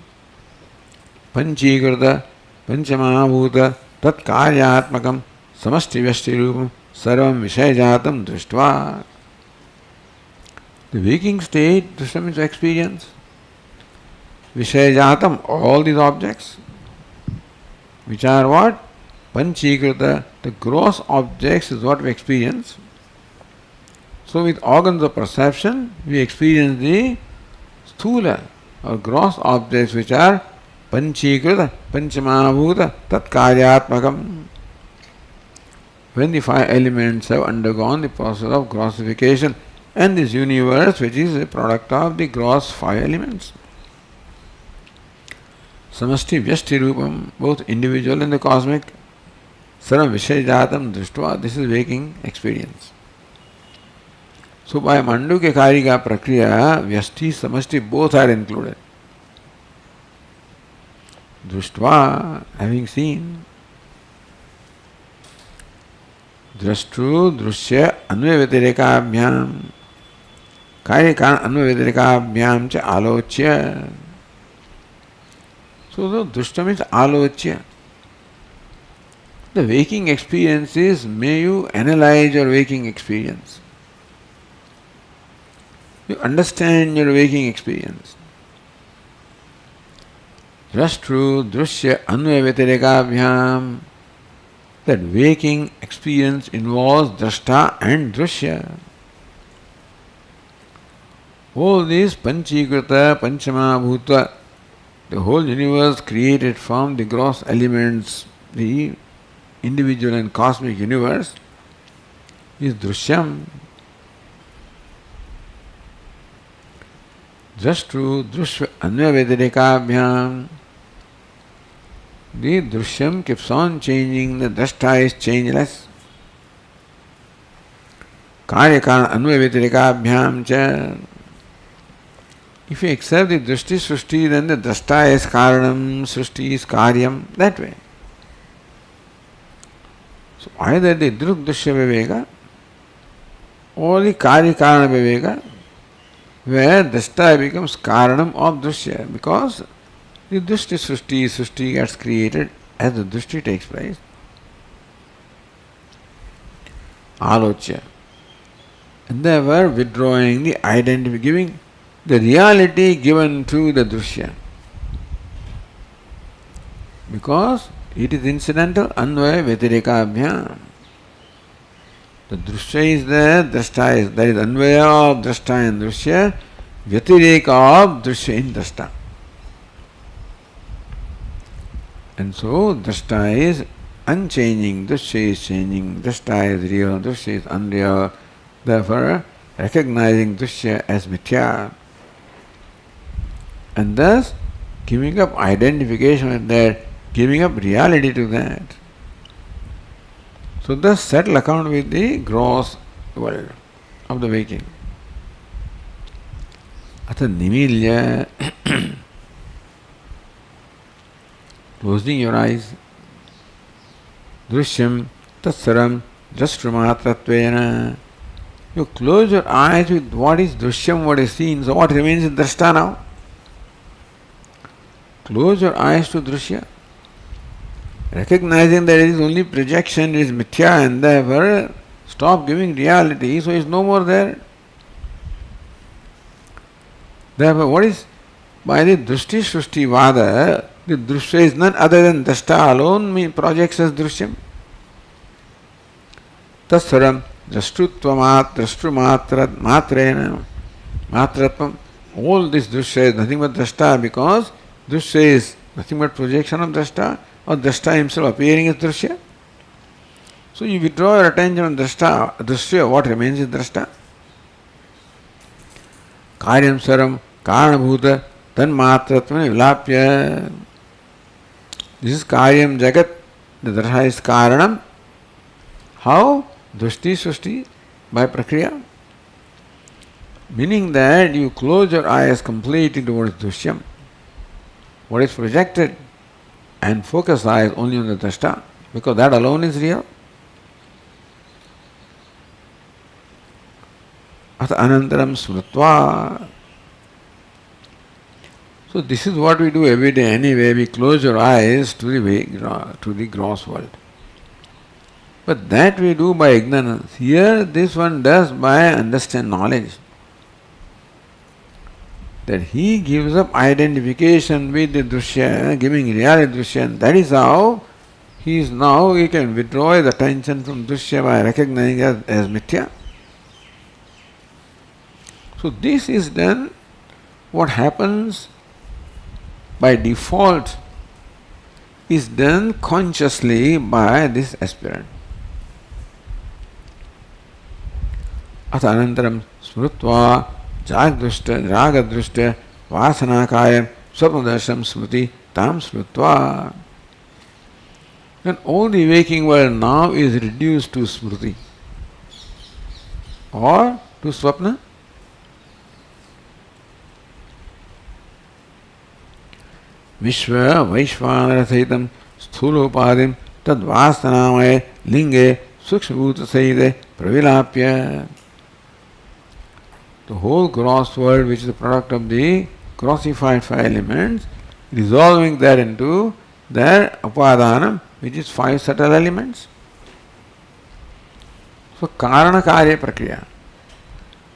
Panchīkrita, Panchamābhūta, Tat Karyātmakam, Samasti Vyashti Rupam, Sarvam Vishayajatam Drishtva. The waking state, Drishtam is experience. Vishayajatam, all these objects, which are what? Panchīkrita, the gross objects is what we experience. So with organs of perception, we experience the sthula or gross objects which are panchīkrita, panchamābhūta, tat karyātmakam. When the five elements have undergone the process of grossification, and this universe which is a product of the gross five elements. Samasti vyashti rupam, both individual and the cosmic. Sarvam vishayajatam drishtva, this is waking experience. So by Mandukya Karika Prakriya, Vyashti, Samashti both are included. Drishtva, having seen. Drashtru, Drushya, Anvaya Vyatireka Karika Anvaya Vyatireka cha Alochya. So the Drishta means Alochya. The waking experience is, may you analyze your waking experience. You understand your waking experience. Drashtru, Drushya, Anvaya Vyatireka. That waking experience involves Drashta and Drushya. All these Panchīkrita, Panchamābhūta, the whole universe created from the gross elements, the individual and cosmic universe, is Drishyam. Drashtru, Drushya, Anvaya Vyatireka. The Drishyam keeps on changing, the Drashta is changeless. Karyakana Anvaya Vyatireka cha. If you accept the Drishti Srushti, then the Drashta is Karanam, Srushti is Karyam, that way. So either the Druk Drishya Viveka or the Karyakarana Viveka, where Drashta becomes Karanam of Drishya, because the Drishti Srushti gets created as the Drishti takes place. Alochya. And they were withdrawing the identity, giving the reality given to the Drishya. Because it is incidental, Anvaya Vyatireka. The Drishya is there, Drashta is there. Is Anvaya of Drashta and Drishya, Vyatireka of Drishya in Drashta. And so Drashta is unchanging, Drishya is changing, Drashta is real, Drishya is unreal. Therefore, recognizing Drishya as mithya, and thus giving up identification with that, giving up reality to that. So thus settle account with the gross world of the waking. Atha nimilya, closing your eyes, Drishyam tatsaram drashtramatvatvena. You close your eyes with what is Drishyam, what is seen. So what remains in Drashta now? Close your eyes to Drishya, recognizing that it is only projection, it is mithya, and therefore stop giving reality, so it is no more there. Therefore, what is by the Drushti Srushti Vada, the Drushya is none other than Drashta alone projects as Drishyam. Tassaram Drashtutvamat Matrena Matratvam. All this Drushya is nothing but Drashta, because Drushya is nothing but projection of Drashta, or Drashta himself appearing as Drushya. So you withdraw your attention on Drashya, what remains is Drashta. Karyam Saram Karanabhuta Tanmatratvam Vilapya. This is Karyam Jagat, the Drasha is Karanam. How? Drushti Srushti, by Prakriya. Meaning that you close your eyes completely towards Drishyam, what is projected, and focus eyes only on the Drashta, because that alone is real. Atha anantaram smrutva. So this is what we do every day anyway. We close your eyes to the gross world. But that we do by ignorance. Here this one does by understand knowledge. That he gives up identification with the Drushya, giving reality Drushya, and that is how he can withdraw his attention from Drushya by recognizing it as Mithya. So this is done, what happens by default is done consciously by this aspirant. Atha anantaram smrutva jagdrushta ragadrushta vasanakayam swapnadarsham smriti tam smrutva. Then all the waking world now is reduced to smriti or to swapna. Vishva Vaishvanara Sahitam Sthulupadim Tadvasanamaya Linge Sukshbhuta Sahite Pravilapya. The whole gross world, which is the product of the grossified five elements, dissolving that into their upadanam, which is five subtle elements. So Karana Karya Prakriya.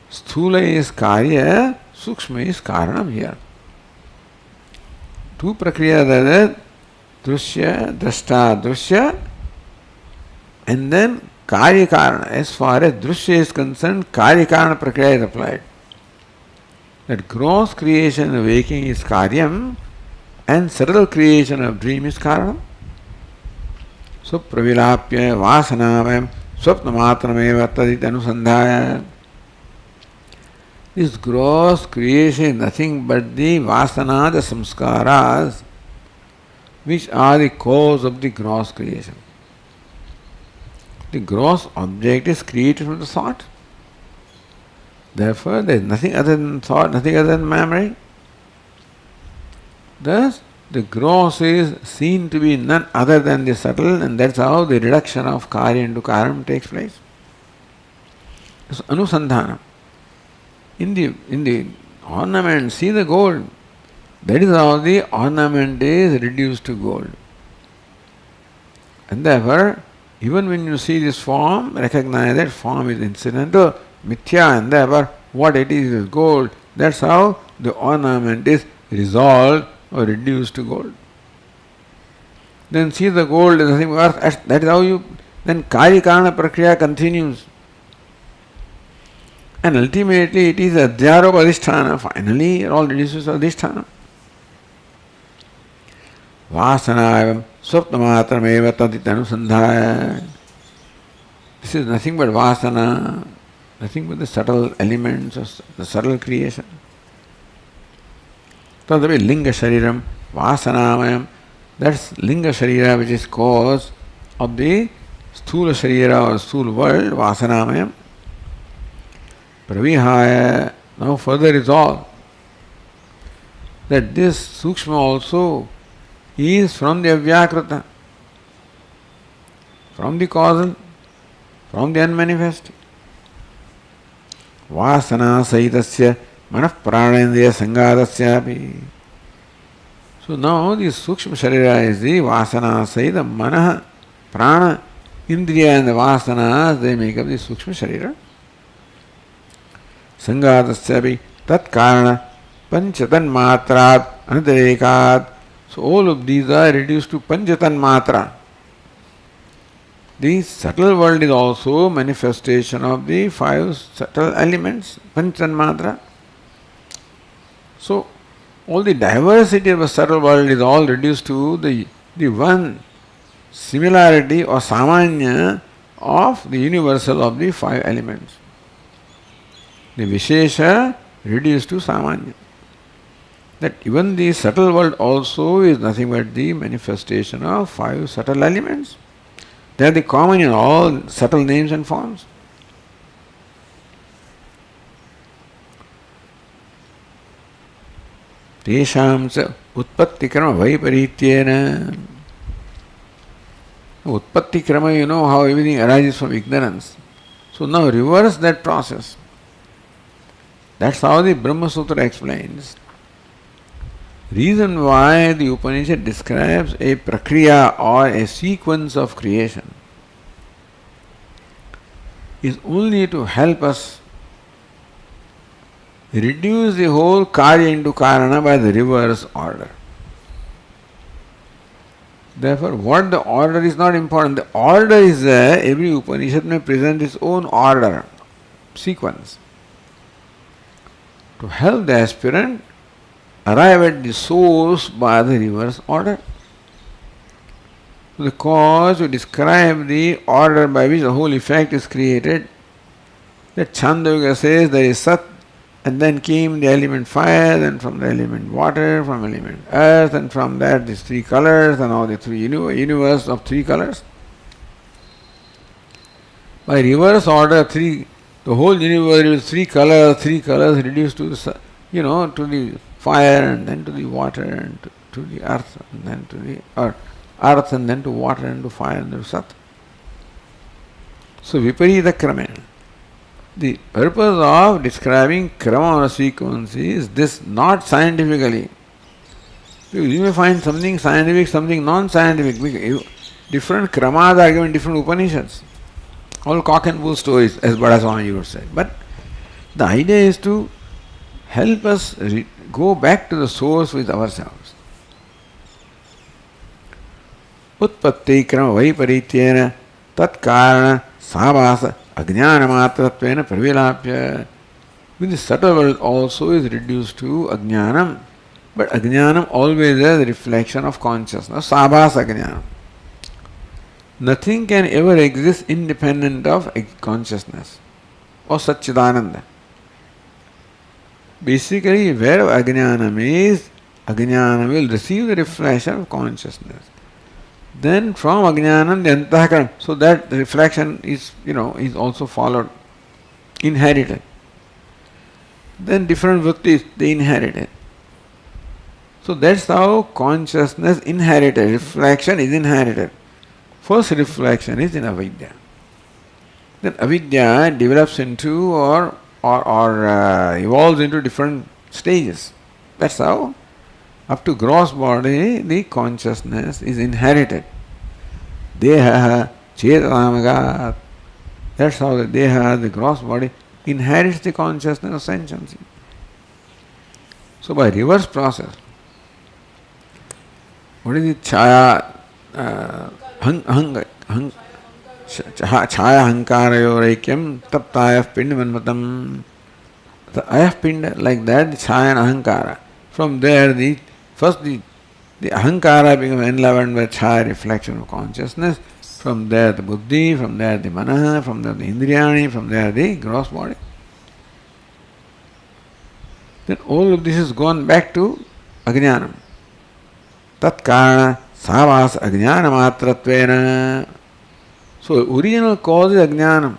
Sthula is Karya, Sukshma is Karanam here. Two Prakriya, that is Drushya, Drashta, Drushya, and then Karya Karana. As far as Drushya is concerned, Karya Karana Prakriya is applied. That gross creation of waking is Karyam, and subtle creation of dream is Karanam. So Pravilapya Vasanavayam Swapnamatrameva Tadit Anusandhaya. This gross creation is nothing but the Vasana, the samskaras, which are the cause of the gross creation. The gross object is created from the thought. Therefore, there is nothing other than thought, nothing other than memory. Thus, the gross is seen to be none other than the subtle, and that's how the reduction of Karya into Karanam takes place. So, Anusandhana. In the ornament, see the gold. That is how the ornament is reduced to gold. And therefore, even when you see this form, recognize that form is incidental, mithya, and therefore what it is gold. That's how the ornament is resolved or reduced to gold. Then see the gold is nothing worth. That is how then Karya Karana Prakriya continues. And ultimately it is Adhyaropa Adhisthana. Finally it all reduces to Adhisthana. Vasana Swapnamatrameva Tadit Anusandhaya. This is nothing but Vasana, nothing but the subtle elements of the subtle creation. Tadavi Linga Shariram Vasanamayam. That's Linga Sharira, which is cause of the Sthula Sharira or Sthula world, Vasanamayam. Pravihaya, now further resolve that this Sukshma also is from the Avyakrita, from the causal, from the unmanifest. Vasana Sahitasya Manah Pranendriya Sangadasyapi. So now this Sukshma Sharira is the Vasana Sahita Manah, Prana, Indriya and the Vasanas, they make up the Sukshma Sharira. Sangadasyapi Tat Karana Panchatan matrat, anatarekat. So all of these are reduced to Panchatan matra. The subtle world is also manifestation of the five subtle elements, Panchatan matra. So all the diversity of the subtle world is all reduced to the one similarity or samanya of the universal of the five elements. The Vishesha reduced to samanya. That even the subtle world also is nothing but the manifestation of five subtle elements. They are the common in all subtle names and forms. Tesham cha utpatti krama vaiparityena. Utpatti krama, you know how everything arises from ignorance. So now reverse that process. That's how the Brahma Sutra explains. Reason why the Upanishad describes a prakriya or a sequence of creation is only to help us reduce the whole karya into karana by the reverse order. Therefore, what the order is not important. The order is there. Every Upanishad may present its own order, sequence, to help the aspirant arrive at the source by the reverse order. The cause to describe the order by which the whole effect is created. That Chandogya says there is Sat, and then came the element fire, then from the element water, from element earth, and from that these three colors, and all the three universe of three colors. By reverse order, the whole universe is three colors reduced to the, to the fire, and then to the water, and to the earth, and then to the earth, and then to water, and to fire, and to Sat. So Viparita Kramena. The purpose of describing krama or sequence is this, not scientifically. You may find something scientific, something non-scientific. Different kramas are given different Upanishads. All cock and bull stories, as Swami would say. But the idea is to help us go back to the source with ourselves. Utpatti krama vaiparityena tat karana sabhasa ajnana matratvena pravilapya. With the subtle world also is reduced to ajnanam. But ajnanam always is a reflection of consciousness. Sabhasa ajnanam. Nothing can ever exist independent of consciousness or Satchidananda. Basically, where ajnanam is, ajnanam will receive the reflection of consciousness. Then from ajnanam the antahkaram, so that the reflection is also followed, inherited. Then different vrittis, they inherited. So that's how consciousness inherited, reflection is inherited. First reflection is in avidya. Then avidya develops into or evolves into different stages. That's how up to gross body the consciousness is inherited. Deha chetanamagat. That's how the deha, the gross body, inherits the consciousness of sentiency. So by reverse process, what is the chaya? Chaya hankarayoreikyam taptayah pindamanmatam. The ayah pinda, like that, the chaya and ahankara. From there, the ahankara becomes enlivened by chaya, reflection of consciousness. From there, the buddhi, from there, the manaha, from there, the indriyani, from there, the gross body. Then all of this has gone back to ajnanam. Tat karana savas ajnana matratvena. So original cause is ajnanam.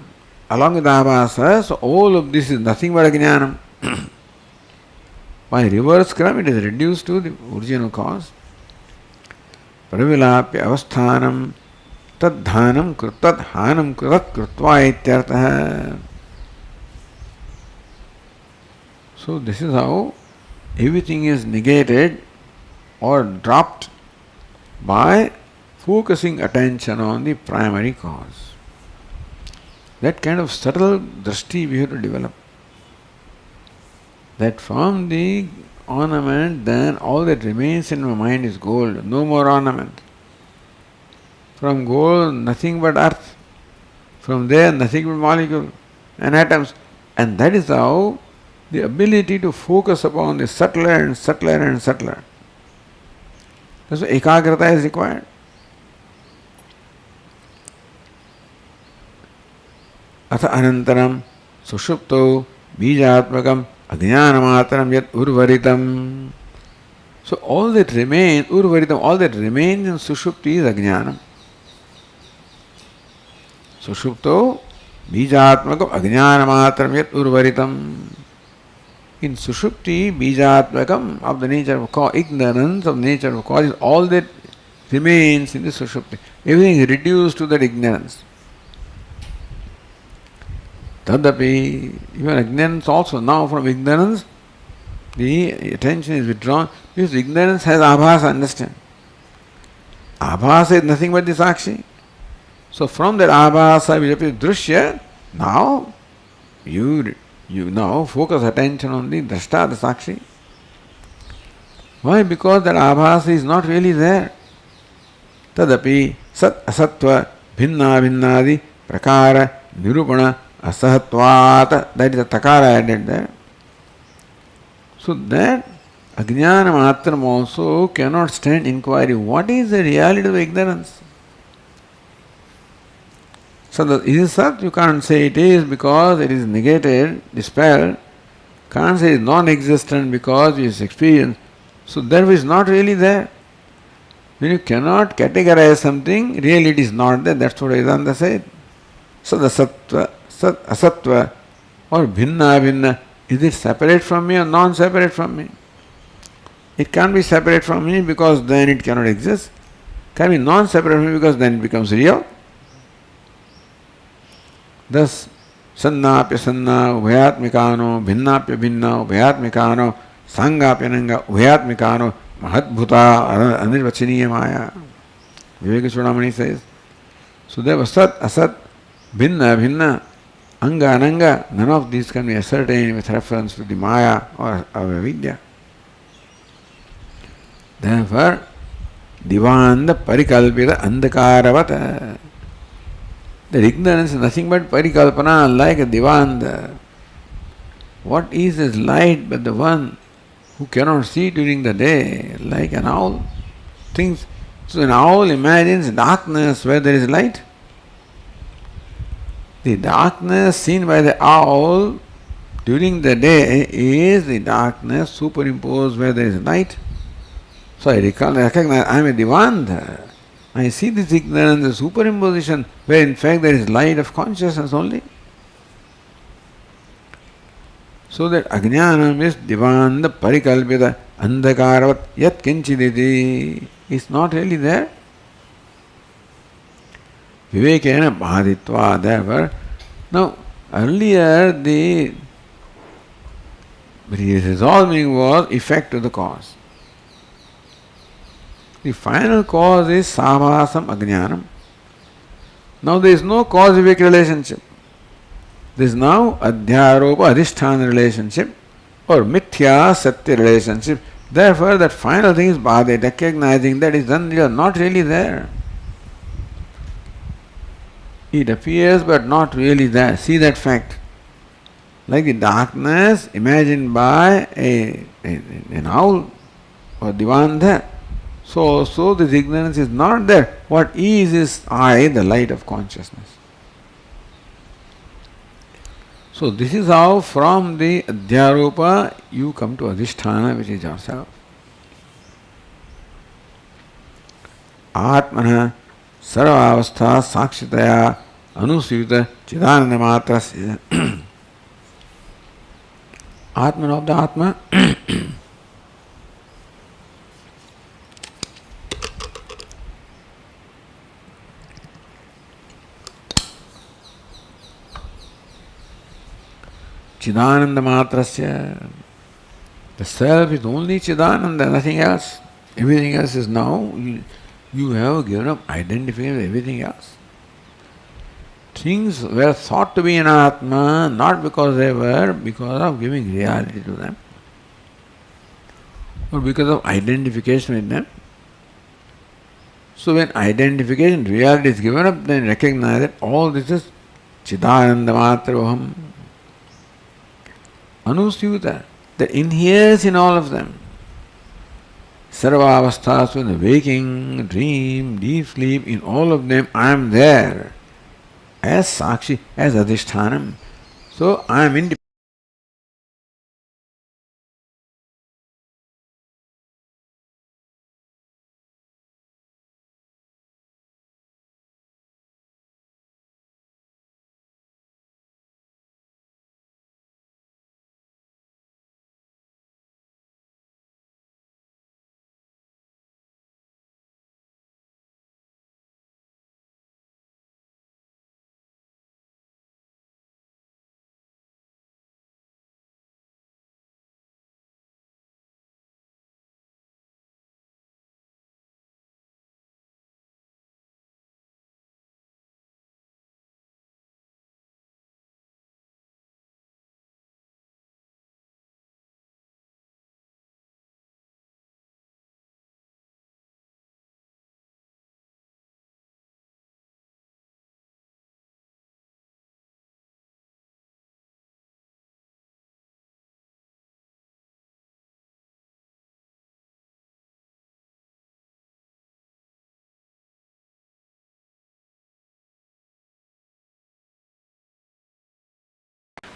Along with abhasa, so all of this is nothing but ajnanam. By reverse crime, it is reduced to the original cause. Pravilapya avasthanam tadhanam tadhanam krutat krutva ityartha. So this is how everything is negated or dropped by focusing attention on the primary cause. That kind of subtle drishti we have to develop. That from the ornament, then all that remains in my mind is gold. No more ornament. From gold, nothing but earth. From there, nothing but molecule and atoms. And that is how the ability to focus upon the subtler and subtler and subtler. That's why ekagrata is required. Atha anantaram sushupto bijatmakam ajnanamatram yat urvaritam. So all that remains, urvaritam, all that remains in sushupti is ajnanam. Sushupto bijatmakam ajnanamatram yat urvaritam. In sushupti, bijatmakam, of the nature of cause, ignorance of nature of cause is all that remains in the sushupti. Everything is reduced to that ignorance. Tadapi, even ignorance also, now from ignorance, the attention is withdrawn, because ignorance has abhasa, understand. Abhasa is nothing but the sakshi. So from that abhasa, which appears drushya, now you now focus attention on the drashta, the sakshi. Why? Because that abhasa is not really there. Tadapi sat asatva bhinna bhinnadi prakara nirupana asahatvat, that is the takara added there. So that ajnana matram also cannot stand inquiry. What is the reality of ignorance? So is it Sat? You can't say it is because it is negated, dispelled. Can't say it is non-existent because it is experienced. So that is not really there. When you cannot categorize something, really it is not there. That's what Vedanta said. Sad asatva, sat asatva, or bhinna bhinna. Is it separate from me or non-separate from me? It can't be separate from me because then it cannot exist. Can be non-separate from me because then it becomes real. Thus, sannapya sanna ubhayatmikano, bhinnapya bhinna ubhayatmikano, sangapya nanga ubhayatmikano, mahadbhuta anirvachiniya maya. Viveka Chudamani says. So there was sat, asat, bhinna, bhinna, anga, ananga. None of these can be ascertained with reference to the maya or avidya. Therefore, divanda parikalpita andhakaravata. That ignorance is nothing but parikalpana, like a divanda. What is this light but the one who cannot see during the day, like an owl? Thinks, so an owl imagines darkness where there is light. The darkness seen by the owl during the day is the darkness superimposed where there is light. So I recognize I am a divanda. I see this ignorance, the superimposition, where in fact there is light of consciousness only. So that ajnanam is divanda parikalpita andhakaravat yat kinchiditi is not really there. Vivekena bhaditva, therefore. Now, earlier the resolving was effect to the cause. The final cause is sabhasam ajnanam. Now there is no cause-effect relationship. There is now adhyaropa adhisthana relationship or mithya satya relationship. Therefore that final thing is bhadit, recognizing that is not really there. It appears but not really there. See that fact. Like the darkness imagined by an owl or divanda. So this ignorance is not there. What is I, the light of consciousness. So this is how from the adhyaropa you come to adhisthana, which is yourself. Atmana sarvavastha sakshitaya anusuyuta chidananda matrasya. Atman of the Atma. Chidananda matrasya. The self is only Chidananda, nothing else. Everything else is now, you have given up identifying with everything else. Things were thought to be in Atma, not because they were, because of giving reality to them. or because of identification with them. So when identification, reality is given up, then recognize that all this is Chidananda Matroham, Anusyuta, that inheres in all of them. Sarvavasthas, when the waking, dream, deep sleep, in all of them I am there as Sakshi, as Adhishthanam. So I am independent.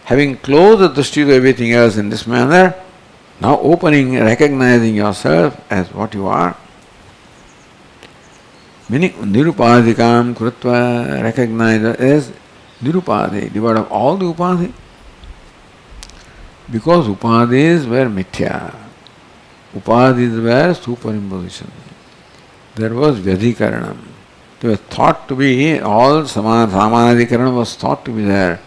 Having closed the drishti to everything else in this manner, now opening, recognizing yourself as what you are, meaning nirupadikam krutva, recognize as nirupadi, devoid of all the upadi. Because upadis were mithya, upadis were superimposition. There was vyadhikaranam. They were thought to be, all samanadikaranam was thought to be there.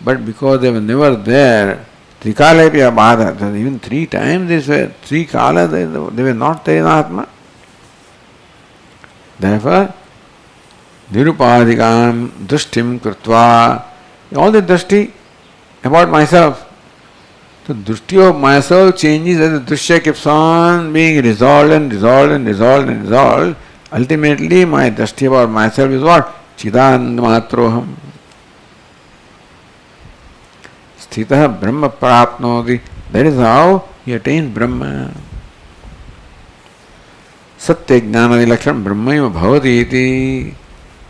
But because they were never there, Trikalepya Bhada, even 3 times they were, 3 kala, they were not there in Atma. Therefore, Nirupadikam Drishtim Krutva, all the drishti about myself. The drishti of myself changes as the drishya keeps on being resolved and resolved and resolved and resolved. Ultimately, my drishti about myself is what? Chidananda Matroham. Sthitah Brahma Prapnoti. That is how he attains Brahma. Satya Jnana Dilaksham Brahmayva Bhavati iti.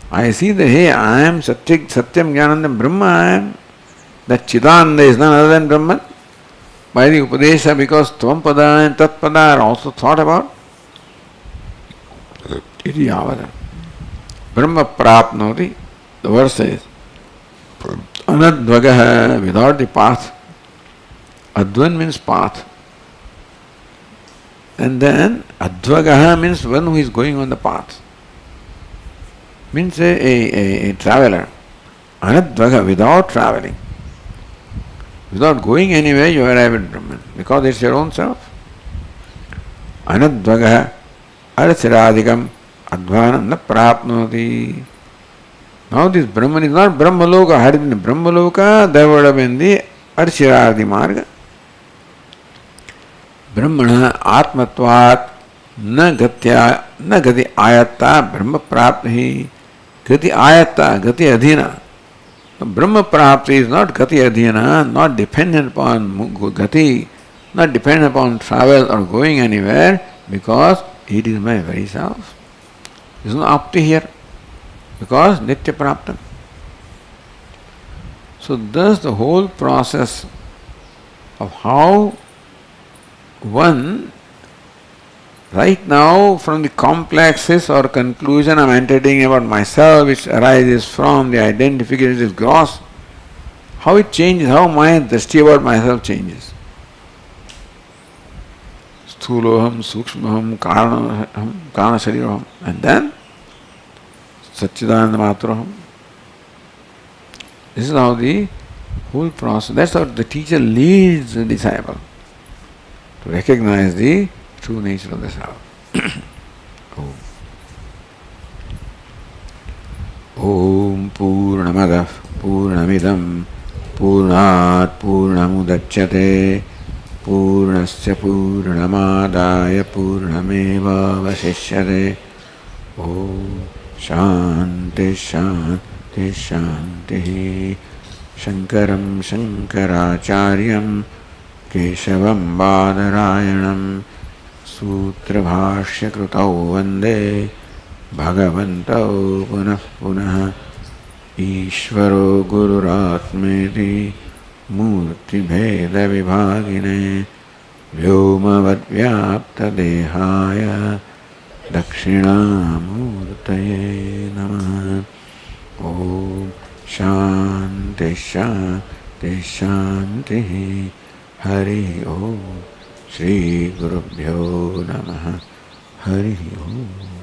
I see that, hey, I am Satyam Jnanandam Brahma, I am. That Chidananda is none other than Brahman. By the Upadesha, because Tvam-pada and Tat-pada are also thought about. Iti Yavada. Brahma Prapnoti. The verse says, Anadvagaha, without the path. Advan means path. And then Advagaha means one who is going on the path. Means a traveler. Anadvaga, without traveling. Without going anywhere, you arrive at Brahman. Because it's your own self. Anadvagaha, arasiradikam, advanam na prapnoti. Now this Brahman is not Brahmaloka. Had it been Brahmaloka, there would have been the Arshiradi Marga. Brahmana Atmatvat na gati ayata Brahma prapti. Gati ayata, gati adhina. Brahma prapti is not gati adhina, not dependent upon gati, not dependent upon travel or going anywhere, because it is my very self. It is not apti here. Because nitya praptam. So thus the whole process of how one, right now from the complexes or conclusion I am entertaining about myself, which arises from the identification is gross, how it changes, how my drishti about myself changes. Sthuloham, Sukshmaham, Karana Shariraham, and then Satchidananda Matroham. This is how the whole process, that's how the teacher leads the disciple to recognize the true nature of the self. Om Purnamadah Purnamidam Purnat Purnamudachyate पूर्णस्य पूर्णमादाय पूर्णमेवावशिष्यते। ॐ शान्ति शान्ति शान्तिः। शङ्करं शङ्कराचार्यं केशवं बादरायणं सूत्रभाष्यकृतौ वन्दे भगवन्तौ पुनः पुनः। ईश्वरो गुरुरात्मेति मूर्तिभेदविभागिने व्योमवद्व्याप्तदेहाय दक्षिणामूर्तये नमः। ॐ शान्ति शान्ति शान्तिः। हरि ओम। श्री गुरुभ्यो नमः। हरि ओम।